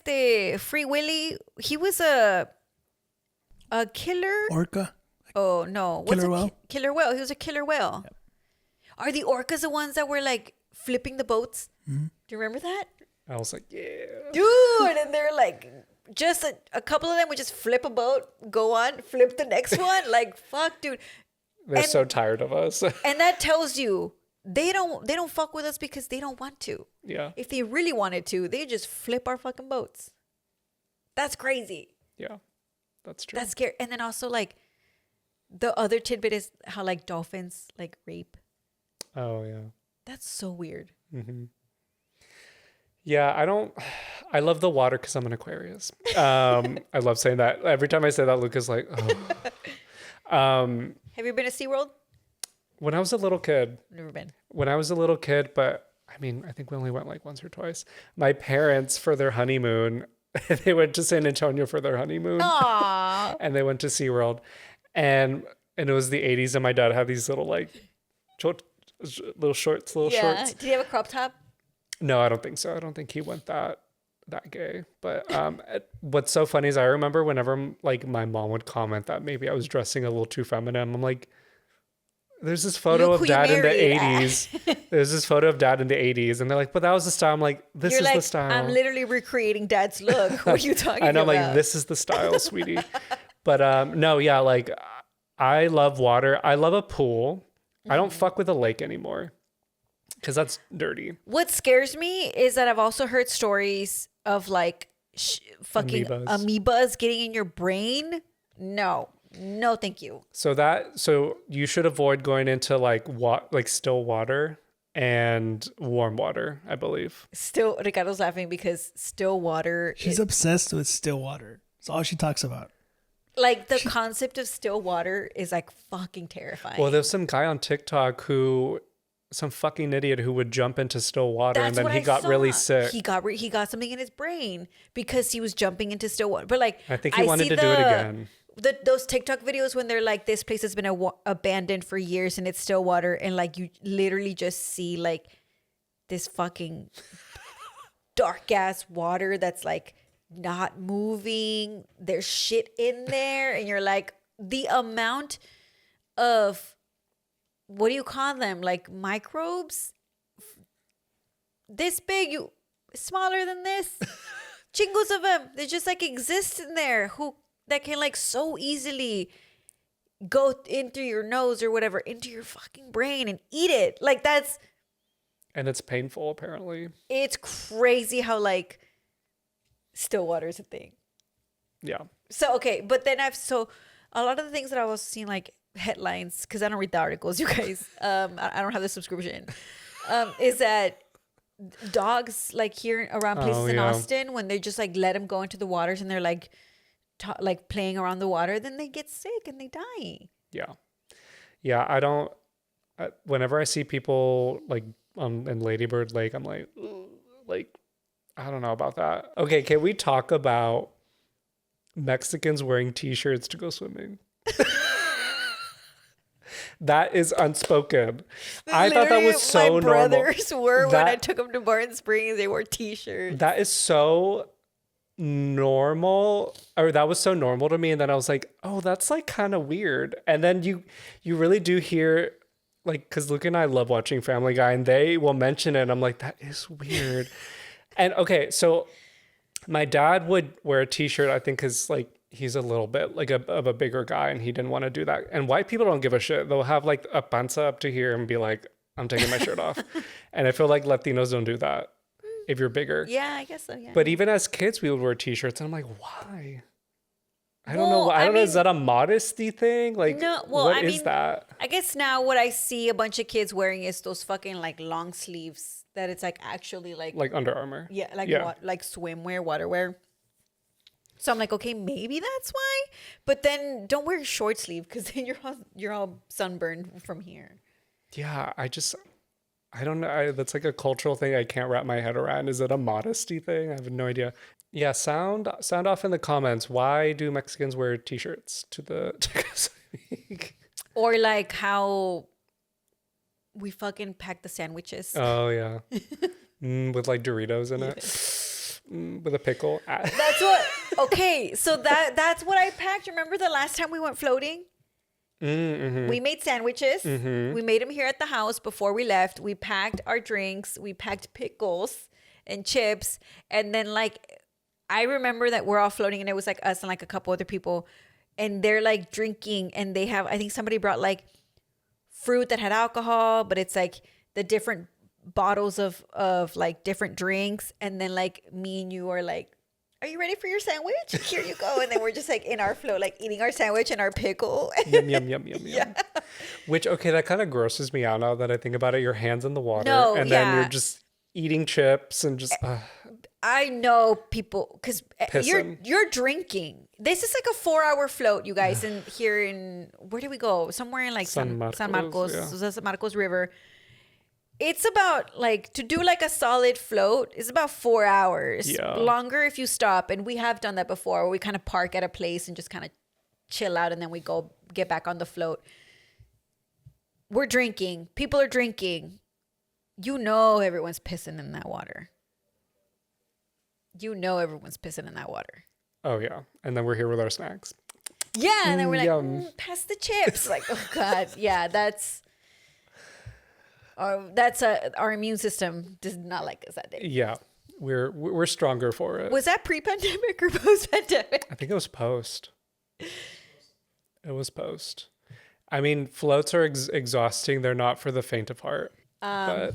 S2: Free Willy? He was a killer
S3: orca.
S2: Oh no,
S3: Killer whale.
S2: Killer whale. He was a killer whale. Yep. Are the orcas the ones that were like flipping the boats? Mm-hmm. Do you remember that?
S1: I was like, yeah,
S2: dude. And they're like, just a couple of them would just flip a boat, go on, flip the next one. Like, fuck, dude.
S1: They're so tired of us.
S2: And that tells you they don't fuck with us because they don't want to.
S1: Yeah.
S2: If they really wanted to, they just flip our fucking boats. That's crazy.
S1: Yeah, that's true.
S2: That's scary. And then also like the other tidbit is how like dolphins like rape.
S1: Oh yeah.
S2: That's so weird.
S1: Mm-hmm. Yeah, I love the water because I'm an Aquarius. I love saying that. Every time I say that, Luca's like, oh.
S2: Have you been to SeaWorld?
S1: When I was a little kid.
S2: Never been.
S1: When I was a little kid, but I mean, I think we only went like once or twice. My parents, for their honeymoon, they went to San Antonio for their honeymoon.
S2: Aww.
S1: And they went to SeaWorld. And it was the 80s, and my dad had these little like little shorts.
S2: Did he have a crop top?
S1: No, I don't think so. I don't think he went that gay. But what's so funny is I remember whenever like my mom would comment that maybe I was dressing a little too feminine, I'm like, there's this photo of dad in the 80s. There's this photo of dad in the 80s. And they're like, but that was the style. I'm like, this is the style.
S2: I'm literally recreating dad's look. What are you talking about?
S1: And I'm like, this is the style, sweetie. But no, yeah, like I love water. I love a pool. I don't fuck with a lake anymore because that's dirty.
S2: What scares me is that I've also heard stories of like fucking amoebas getting in your brain. No, thank you.
S1: So you should avoid going into like still water and warm water, I believe.
S2: Ricardo's laughing because still water.
S3: She's obsessed with still water. It's all she talks about.
S2: Like the concept of still water is like fucking terrifying.
S1: Well, there's some guy on TikTok who some fucking idiot who would jump into still water and
S2: That's
S1: then
S2: what
S1: he
S2: I
S1: got
S2: saw.
S1: really sick.
S2: He got something in his brain because he was jumping into still water. But like,
S1: I think he wanted to do it again.
S2: Those TikTok videos when they're like, this place has been abandoned for years and it's still water, and like you literally just see like this fucking dark ass water that's like not moving. There's shit in there, and you're like, the amount of, what do you call them, like microbes this big, smaller than this, chingos of them, they just like exist in there, who that can like so easily go in through your nose or whatever into your fucking brain and eat it. Like
S1: And it's painful, apparently.
S2: It's crazy how like still water is a thing.
S1: Yeah.
S2: So, okay. But then a lot of the things that I was seeing, like headlines, because I don't read the articles, you guys. I don't have the subscription. Is that dogs like here around places in Austin, when they just like let them go into the waters and they're like, like playing around the water, then they get sick and they die.
S1: Yeah. Yeah. I don't, whenever I see people like in Lady Bird Lake, I'm like, I don't know about that. Okay. Can we talk about Mexicans wearing t-shirts to go swimming? That is unspoken. I thought that was so normal.
S2: My brothers were, when I took them to Barton Springs, they wore t-shirts.
S1: That is so normal, or that was so normal to me, and then I was like, oh, that's like kind of weird. And then you really do hear, like, because Luke and I love watching Family Guy, and they will mention it, and I'm like, that is weird. And okay, so my dad would wear a t-shirt, I think, because like he's a little bit like of a bigger guy, and he didn't want to do that. And white people don't give a shit. They'll have like a panza up to here and be like, I'm taking my shirt off. And I feel like Latinos don't do that if you're bigger.
S2: Yeah, I guess so, yeah.
S1: But even as kids, we would wear t-shirts, and I'm like, why? I don't know. I don't know. Is that a modesty thing? Like, no, what is that?
S2: I guess now what I see a bunch of kids wearing is those fucking like long sleeves that it's like actually like
S1: Under Armour.
S2: Yeah, like swimwear, waterwear. So I'm like, okay, maybe that's why. But then don't wear short sleeve, because then you're all sunburned from here.
S1: Yeah, I don't know. That's like a cultural thing I can't wrap my head around. Is it a modesty thing? I have no idea. Yeah, sound off in the comments. Why do Mexicans wear t-shirts to go swimming?
S2: Or like how we fucking pack the sandwiches.
S1: Oh yeah, with like Doritos in it. With a pickle.
S2: That's what. Okay, so that's what I packed. Remember the last time we went floating? Mm-hmm. We made sandwiches. Mm-hmm. We made them here at the house before we left. We packed our drinks. We packed pickles and chips. And then like, I remember that we're all floating, and it was like us and like a couple other people, and they're like drinking, and they have, I think somebody brought like fruit that had alcohol, but it's like the different bottles of like different drinks. And then like me and you are like, are you ready for your sandwich? Here you go. And then we're just like in our float, like eating our sandwich and our pickle.
S1: Yum, yum, yum, yum, yeah. Yum. Which, okay, that kind of grosses me out now that I think about it. Your hands in the water. No, and then you're just eating chips and just...
S2: I know people, because you're drinking. This is like a 4-hour float, you guys. And here in, where did we go? Somewhere in like San Marcos, yeah. San Marcos River. It's about like, to do like a solid float is about 4 hours. Yeah. Longer if you stop. And we have done that before, where we kind of park at a place and just kind of chill out, and then we go get back on the float. We're drinking. People are drinking. You know everyone's pissing in that water. You know everyone's pissing in that water.
S1: Oh, yeah. And then we're here with our snacks.
S2: Yeah. And then we're like, pass the chips. Like, oh, God. Yeah, that's our immune system does not like us that day.
S1: Yeah. We're stronger for it.
S2: Was that pre-pandemic or post-pandemic?
S1: I think it was post. It was post. I mean, floats are exhausting. They're not for the faint of heart. But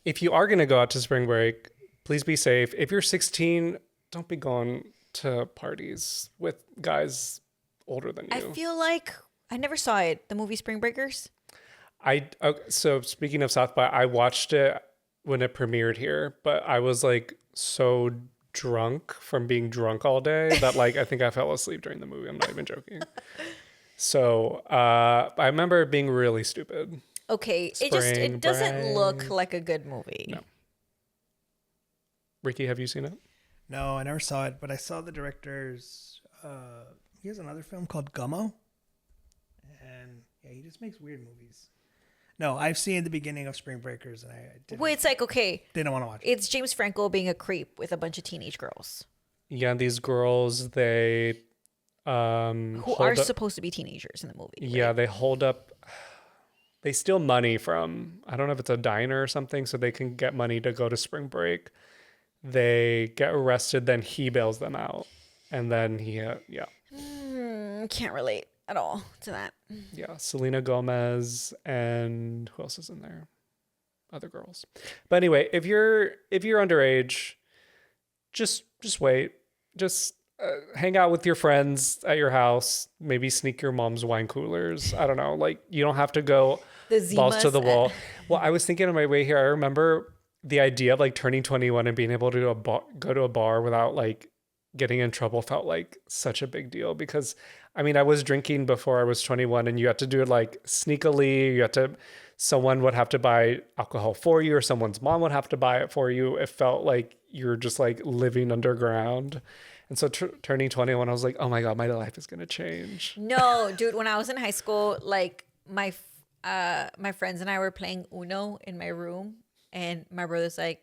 S1: if you are going to go out to spring break, please be safe. If you're 16, don't be going to parties with guys older than you.
S2: I feel like I never saw it. The movie Spring Breakers.
S1: So speaking of South by, I watched it when it premiered here, but I was like so drunk from being drunk all day that like I think I fell asleep during the movie. I'm not even joking. So I remember it being really stupid.
S2: Okay,
S1: Spring
S2: it doesn't look
S1: break.
S2: like a good movie.
S1: No. Ricky, have you seen it?
S3: No, I never saw it, but I saw the director's. He has another film called Gummo, and yeah, he just makes weird movies. No, I've seen the beginning of Spring Breakers, and I
S2: Well, it's like, okay,
S3: didn't want to watch it.
S2: it's James Franco being a creep with a bunch of teenage girls
S1: Yeah, these girls, they
S2: who
S1: hold
S2: are
S1: up,
S2: supposed to be teenagers in the movie.
S1: yeah,
S2: right?
S1: they hold up, they steal money from, I don't know if it's a diner or something, so they can get money to go to spring break. They get arrested, then he bails them out. And then yeah.
S2: Can't relate at all to that.
S1: Yeah, Selena Gomez and who else is in there? Other girls. But anyway, if you're underage, just wait. Just hang out with your friends at your house. Maybe sneak your mom's wine coolers. I don't know. Like, you don't have to go
S2: The
S1: balls to
S2: Zimas
S1: the wall. Well, I was thinking on my way here, I remember the idea of like turning 21 and being able to go to a bar without like getting in trouble felt like such a big deal, because I mean, I was drinking before I was 21, and you had to do it like sneakily. Someone would have to buy alcohol for you, or someone's mom would have to buy it for you. It felt like you're just like living underground. And so turning 21, I was like, oh my God, my life is going to change.
S2: No, dude, when I was in high school, like my friends and I were playing Uno in my room, and my brother's like,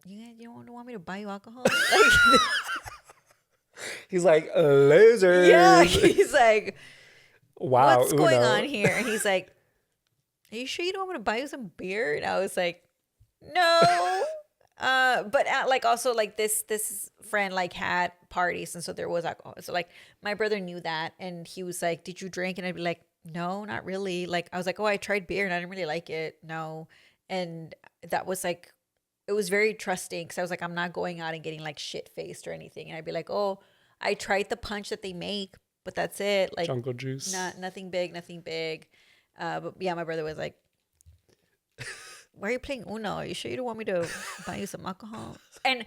S2: you don't want me to buy you alcohol? Like,
S1: He's like, losers.
S2: yeah, he's like,
S1: Wow.
S2: what's going
S1: Uno.
S2: on here? And he's like, are you sure you don't want me to buy you some beer? And I was like, no. But like also like this friend like had parties, and so there was alcohol. So like my brother knew that, and he was like, did you drink? And I'd be like, no, not really. Like I was like, oh, I tried beer and I didn't really like it. No. And that was like, it was very trusting, because I was like, I'm not going out and getting like shit faced or anything. And I'd be like, oh, I tried the punch that they make, but that's it. Like
S1: Jungle juice.
S2: nothing big. But yeah, my brother was like, why are you playing Uno? Are you sure you don't want me to buy you some alcohol? And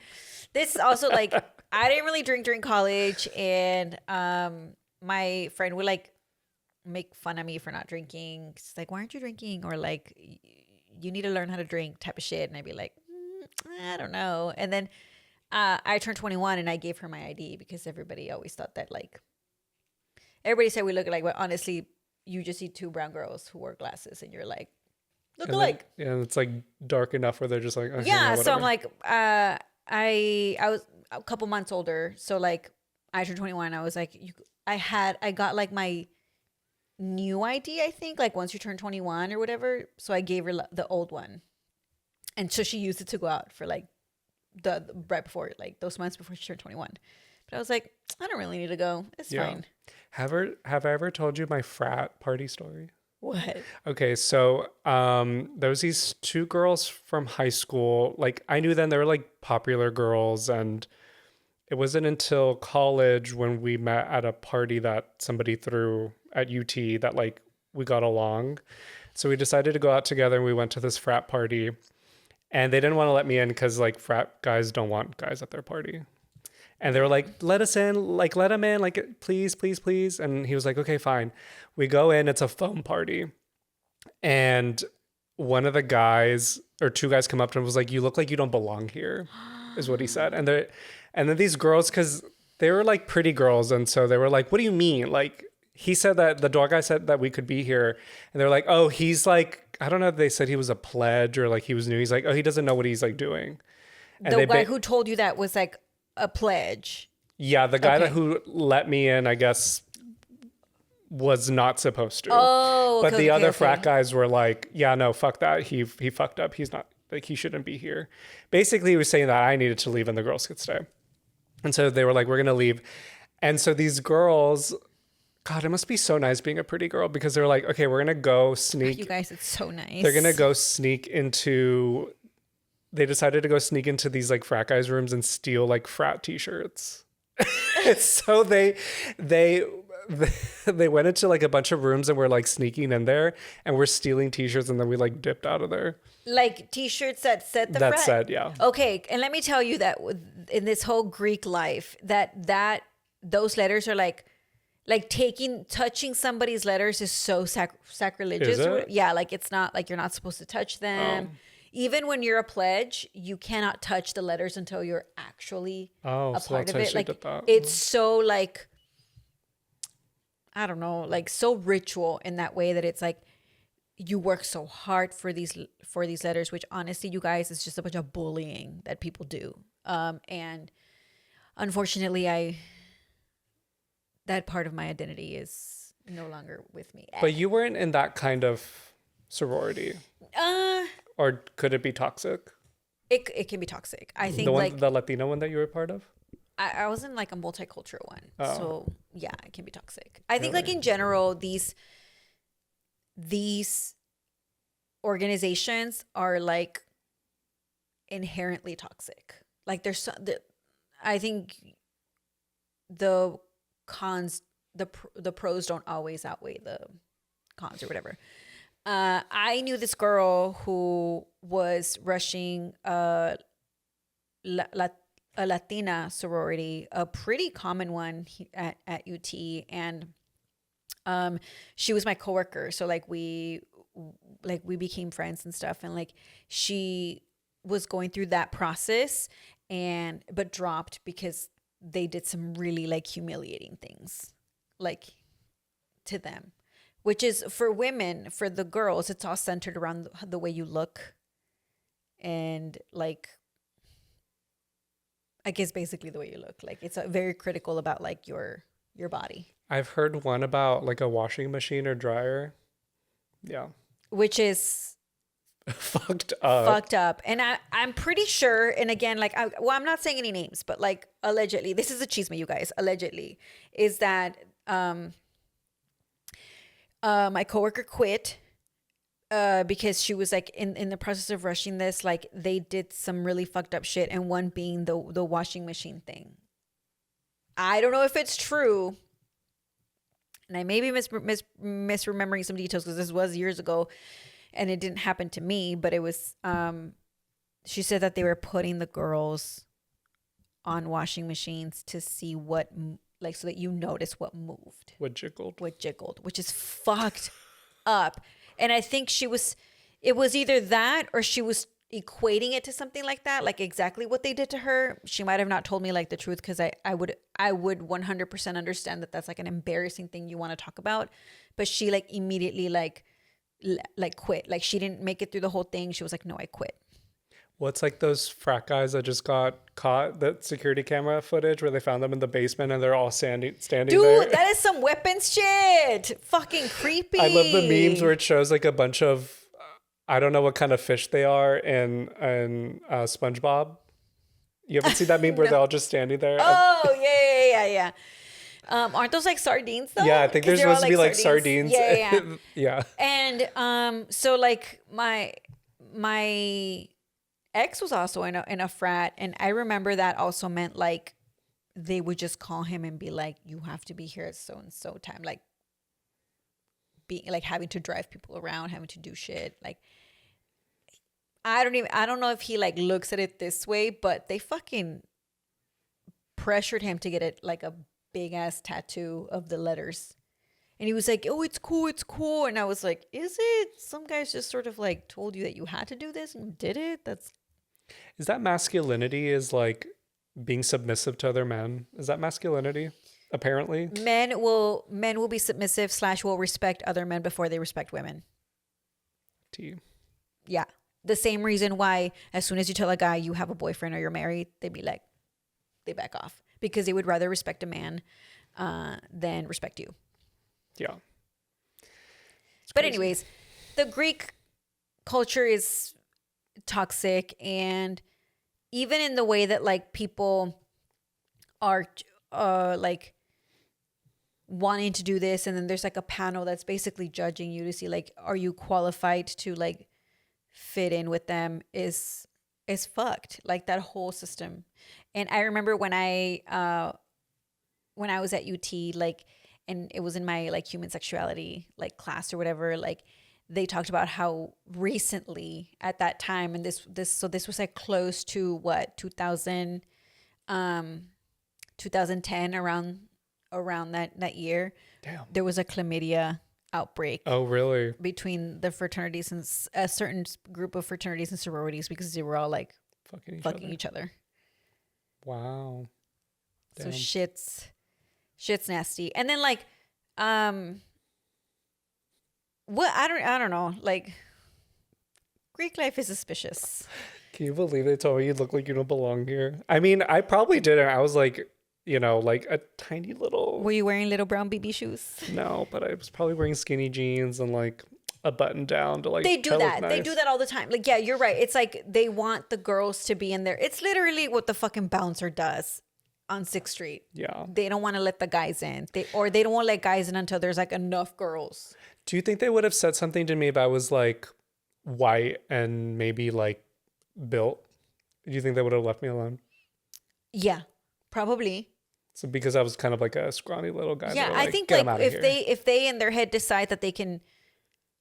S2: this is also like, I didn't really drink during college, and my friend would like make fun of me for not drinking. It's like, why aren't you drinking? Or like, you need to learn how to drink type of shit. And I'd be like, I don't know. And then I turned 21 and I gave her my ID, because everybody always thought that like, everybody said we look alike, but honestly, you just see two brown girls who wear glasses and you're like, look alike.
S1: Yeah, it's like dark enough where they're just like, okay,
S2: Yeah,
S1: no,
S2: so I'm
S1: whatever.
S2: like, I was a couple months older, so like I turned 21. I was like, I got like my new ID, I think, like once you turn 21 or whatever. So I gave her the old one, and so she used it to go out for like the right before, like those months before she turned 21. But I was like, I don't really need to go. It's fine.
S1: Have I ever told you my frat party story?
S2: What?
S1: Okay, so there was these two girls from high school. Like, I knew them, they were like popular girls, and it wasn't until college when we met at a party that somebody threw at UT that like we got along. So we decided to go out together, and we went to this frat party, and they didn't want to let me in because like frat guys don't want guys at their party. And they were like, let us in, like, let him in, like, please, please, please. And he was like, okay, fine. We go in, it's a foam party. And one of the guys, or two guys, come up to him and was like, you look like you don't belong here, is what he said. And then these girls, because they were like pretty girls. And so they were like, what do you mean? Like, he said that the door guy said that we could be here. And they're like, oh, he's like, I don't know if they said he was a pledge or like he was new. He's like, oh, he doesn't know what he's like doing. And
S2: The guy who told you that was like a pledge.
S1: Yeah, the guy
S2: Okay.
S1: who let me in, I guess, was not supposed to.
S2: Oh,
S1: but
S2: okay,
S1: the
S2: okay,
S1: other
S2: okay.
S1: frat guys were like, yeah, no, fuck that. He fucked up. He's not, like, he shouldn't be here. Basically, he was saying that I needed to leave and the girls could stay. And so they were like, we're going to leave. And so these girls, God, it must be so nice being a pretty girl, because they're like, okay, we're going to go sneak.
S2: You guys, it's so nice.
S1: They're going to go sneak into, they decided to go sneak into these like frat guys' rooms and steal like frat t-shirts. So they went into like a bunch of rooms and were like sneaking in there and we're stealing t-shirts, and then we like dipped out of there.
S2: Like t-shirts that said the
S1: That
S2: frat?
S1: said, yeah.
S2: Okay, and let me tell you that in this whole Greek life, that those letters are like, Like touching somebody's letters is so sacrilegious.
S1: Is it?
S2: Yeah, like it's not like you're not supposed to touch them. Even when you're a pledge, you cannot touch the letters until you're actually a
S1: So
S2: part
S1: that's
S2: of
S1: how
S2: it.
S1: she
S2: Like
S1: did that.
S2: it's so like, I don't know, like so ritual in that way that it's like you work so hard for these letters, which honestly, you guys, is just a bunch of bullying that people do. And unfortunately, that part of my identity is no longer with me.
S1: But you weren't in that kind of sorority. Or could it be toxic?
S2: It can be toxic. I think
S1: The Latino one that you were part of?
S2: I was in like a multicultural one.
S1: Oh.
S2: So yeah, it can be toxic. I think like in general, these organizations are like inherently toxic. Like I think the cons, the pros don't always outweigh the cons or whatever. I knew this girl who was rushing a Latina sorority, a pretty common one at UT, and she was my coworker. So like we became friends and stuff, and like she was going through that process but dropped because they did some really like humiliating things like to them. Which is for women, for the girls, it's all centered around the way you look. And like, I guess basically the way you look. Like it's very critical about like your body.
S1: I've heard one about like a washing machine or dryer. Yeah.
S2: Which is
S1: fucked up.
S2: And I'm pretty sure, and again, like, I'm not saying any names, but like allegedly, this is a chisme, you guys, allegedly, is that my coworker quit because she was like in the process of rushing this, like they did some really fucked up shit, and one being the washing machine thing. I don't know if it's true, and I may be misremembering some details because this was years ago, and it didn't happen to me, but it was. She said that they were putting the girls on washing machines to see what. Like, so that you notice what moved. What jiggled, which is fucked up. And I think it was either that or she was equating it to something like that, like exactly what they did to her. She might have not told me like the truth, because I would 100% understand that that's like an embarrassing thing you want to talk about. But she like immediately like quit. Like she didn't make it through the whole thing. She was like, no, I quit.
S1: What's like those frat guys that just got caught, that security camera footage where they found them in the basement and they're all standing there?
S2: Dude, that is some weapons shit. Fucking creepy.
S1: I love the memes where it shows like a bunch of, I don't know what kind of fish they are in SpongeBob. You ever see that meme where they're all just standing there?
S2: Oh, yeah. Aren't those like sardines though?
S1: Yeah, I think there's supposed to be like sardines.
S2: Yeah.
S1: Yeah.
S2: And so like my ex was also in a frat, and I remember that also meant like they would just call him and be like, you have to be here at so and so time, like being like having to drive people around, having to do shit. Like I don't know if he like looks at it this way, but they fucking pressured him to get it like a big ass tattoo of the letters. And he was like, oh, it's cool. And I was like, is it? Some guys just sort of like told you that you had to do this and you did it.
S1: Is that masculinity, is like being submissive to other men? Is that masculinity? Apparently.
S2: Men will be submissive / will respect other men before they respect women. Yeah. The same reason why as soon as you tell a guy you have a boyfriend or you're married, they back off. Because they would rather respect a man than respect you.
S1: Yeah.
S2: But anyways, the Greek culture is toxic, and even in the way that like people are like wanting to do this, and then there's like a panel that's basically judging you to see like, are you qualified to like fit in with them, is fucked. Like that whole system. And I remember when I was at UT, like, and it was in my like human sexuality like class or whatever, like they talked about how recently at that time, and this was like close to what, 2010, around that year,
S1: Damn.
S2: there was a chlamydia outbreak.
S1: Oh, really?
S2: Between the fraternities and a certain group of fraternities and sororities because they were all like fucking each other.
S1: Wow.
S2: Damn. So shit's nasty. And then like, what I don't know, like Greek life is suspicious.
S1: Can you believe they told me you look like you don't belong here? I mean, I probably didn't. I was like, you know, like a tiny little.
S2: Were you wearing little brown BB shoes?
S1: No, but I was probably wearing skinny jeans and like a button down to like.
S2: They do that. Nice. They do that all the time. Like, yeah, you're right. It's like they want the girls to be in there. It's literally what the fucking bouncer does on 6th Street.
S1: Yeah.
S2: They don't want to let the guys in. They don't want to let guys in until there's like enough girls.
S1: Do you think they would have said something to me if I was like white and maybe like built? Do you think they would have left me alone?
S2: Yeah, probably.
S1: So because I was kind of like a scrawny little guy.
S2: Yeah, I think like if they in their head decide that they can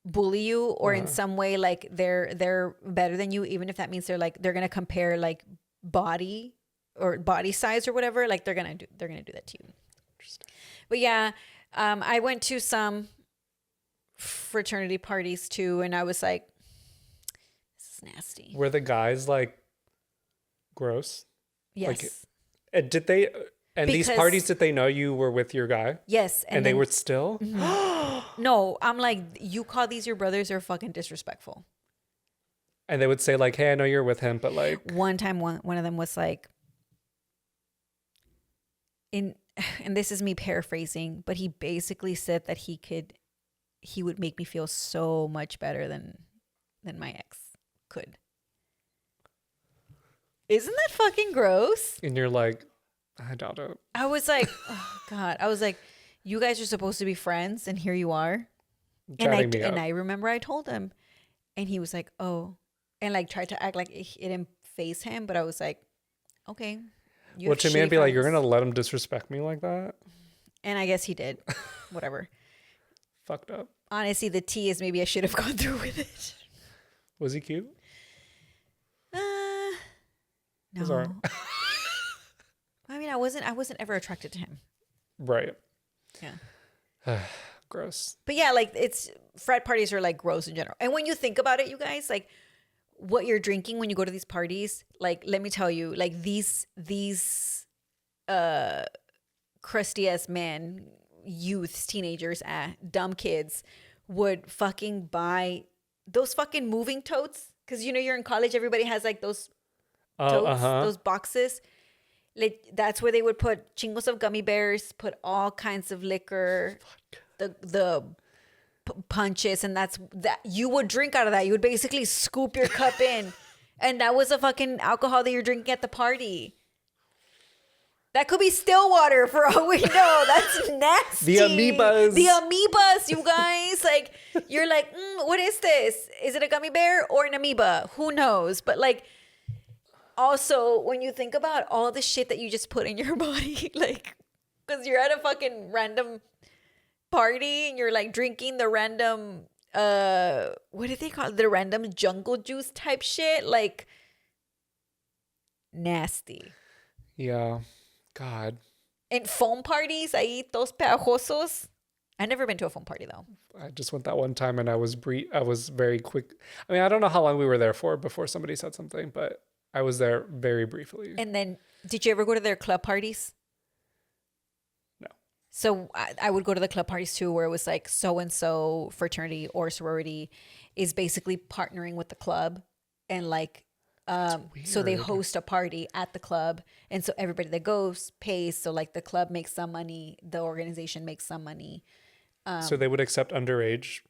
S2: bully you or in some way like they're better than you, even if that means they're gonna compare like body size or whatever, like they're gonna do that to you. Interesting. But yeah, I went to some fraternity parties too, and I was like, this is nasty.
S1: Were the guys like gross?
S2: Yes.
S1: Like, did they? And these parties, did they know you were with your guy?
S2: Yes.
S1: And they were still?
S2: Mm-hmm. No, I'm like, you call these your brothers are fucking disrespectful.
S1: And they would say like, hey, I know you're with him, but like.
S2: One time, one of them was like, and this is me paraphrasing, but he basically said that he would make me feel so much better than my ex could. Isn't that fucking gross?
S1: And you're like, I doubt it.
S2: I was like, oh God. I was like, you guys are supposed to be friends, and here you are. And I remember I told him, and he was like, oh, and like tried to act like it didn't faze him, but I was like, okay.
S1: Well, to me, I'd be like, you're gonna let him disrespect me like that?
S2: And I guess he did. Whatever.
S1: Fucked up.
S2: Honestly, the tea is maybe I should have gone through with it.
S1: Was he cute?
S2: No. I mean, I wasn't ever attracted to him.
S1: Right.
S2: Yeah.
S1: Gross.
S2: But yeah, like frat parties are like gross in general. And when you think about it, you guys, like what you're drinking when you go to these parties, like let me tell you, like these crusty ass men, youths, teenagers, dumb kids would fucking buy those fucking moving totes. Cause you know, you're in college, everybody has like those totes, those boxes. Like that's where they would put chingos of gummy bears, put all kinds of liquor, the punches, and that you would drink out of that. You would basically scoop your cup in, and that was a fucking alcohol that you're drinking at the party. That could be stillwater for all we know. That's nasty.
S1: The
S2: amoebas, you guys. Like you're like, what is this? Is it a gummy bear or an amoeba? Who knows? But like. Also, when you think about all the shit that you just put in your body, like, because you're at a fucking random party and you're like drinking the random, what do they call it? The random jungle juice type shit, like, nasty.
S1: Yeah, God.
S2: And foam parties, ahí todos pegajosos. I've never been to a foam party though.
S1: I just went that one time and I was very quick. I mean, I don't know how long we were there for before somebody said something, but. I was there very briefly.
S2: And then, did you ever go to their club parties?
S1: No.
S2: So I would go to the club parties too, where it was like so-and-so fraternity or sorority is basically partnering with the club. And like, so they host a party at the club. And so everybody that goes pays. So like the club makes some money. The organization makes some money.
S1: So they would accept underage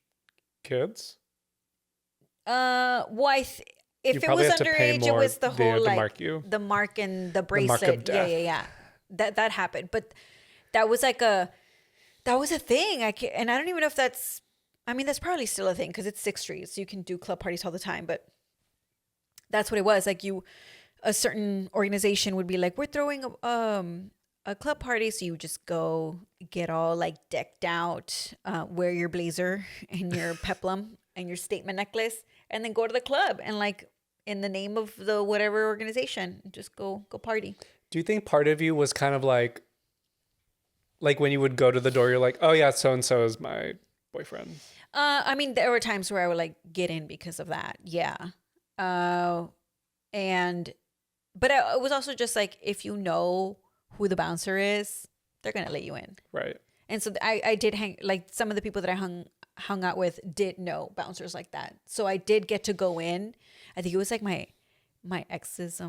S1: kids?
S2: If it was underage, it was the whole like the mark and the bracelet. Yeah. That happened, but that was like that was a thing. And I don't even know if that's. I mean, that's probably still a thing because it's 6th Street, so you can do club parties all the time. But that's what it was. Like a certain organization would be like, we're throwing a club party, so you just go get all like decked out, wear your blazer and your peplum and your statement necklace, and then go to the club and like. In the name of the whatever organization, just go party.
S1: Do you think part of you was kind of like Like when you would go to the door, you're like, oh yeah, so and so is my boyfriend.
S2: I mean, there were times where I would like get in because of that. Yeah. And but it was also just like if you know who the bouncer is, they're gonna let you in.
S1: Right.
S2: And so I did hang like some of the people that I hung out with did know bouncers like that. So I did get to go in. I think it was like my ex's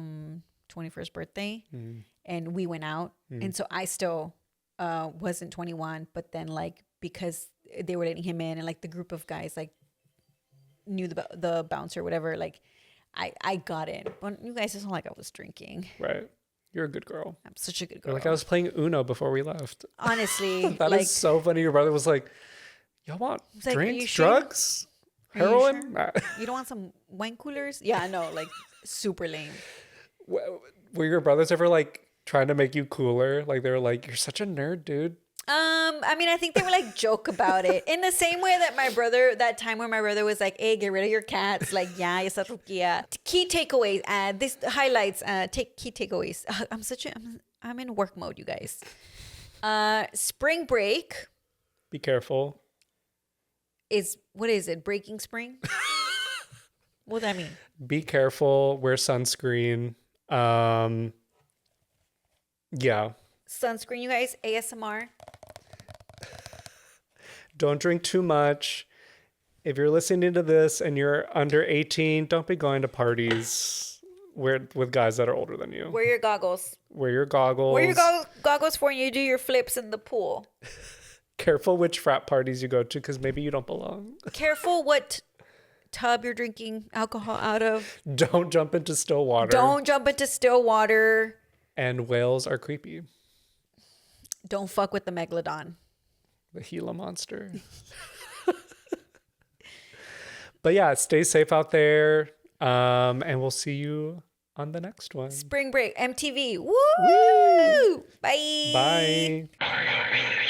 S2: 21st birthday, and we went out, and so I still wasn't 21, but then like because they were letting him in, and like the group of guys like knew the bouncer or whatever, like I got in. But you guys just don't like I was drinking.
S1: Right. You're a good girl.
S2: I'm such a good
S1: You're
S2: girl.
S1: like I was playing Uno before we left.
S2: Honestly,
S1: That
S2: like,
S1: is so funny. Your brother was like, y'all want
S2: like, are you
S1: drinks,
S2: sure?
S1: drugs,
S2: Are you
S1: heroin?
S2: sure?
S1: Nah.
S2: You don't want some wine coolers? Yeah, no, like super lame.
S1: Were your brothers ever like trying to make you cooler? Like they were like, you're such a nerd, dude.
S2: I mean, I think they were like joke about it in the same way that my brother, that time where my brother was like, hey, get rid of your cats. Like, yeah, esa ruquia. Key takeaways. This highlights, key takeaways. I'm in work mode, you guys. Spring break
S1: Be careful.
S2: what is it? Breaking spring? What does that mean?
S1: Be careful. Wear sunscreen. Yeah.
S2: Sunscreen, you guys. ASMR.
S1: Don't drink too much. If you're listening to this and you're under 18, don't be going to parties with guys that are older than you.
S2: Wear your goggles.
S1: Wear your goggles.
S2: Wear your goggles for when you do your flips in the pool.
S1: Careful which frat parties you go to because maybe you don't belong.
S2: Careful what tub you're drinking alcohol out of.
S1: Don't jump into still water.
S2: Don't jump into still water.
S1: And whales are creepy.
S2: Don't fuck with the megalodon.
S1: The Gila monster. But yeah, stay safe out there. And we'll see you on the next one.
S2: Spring break, MTV. Woo!
S1: Woo!
S2: Bye.
S1: Bye.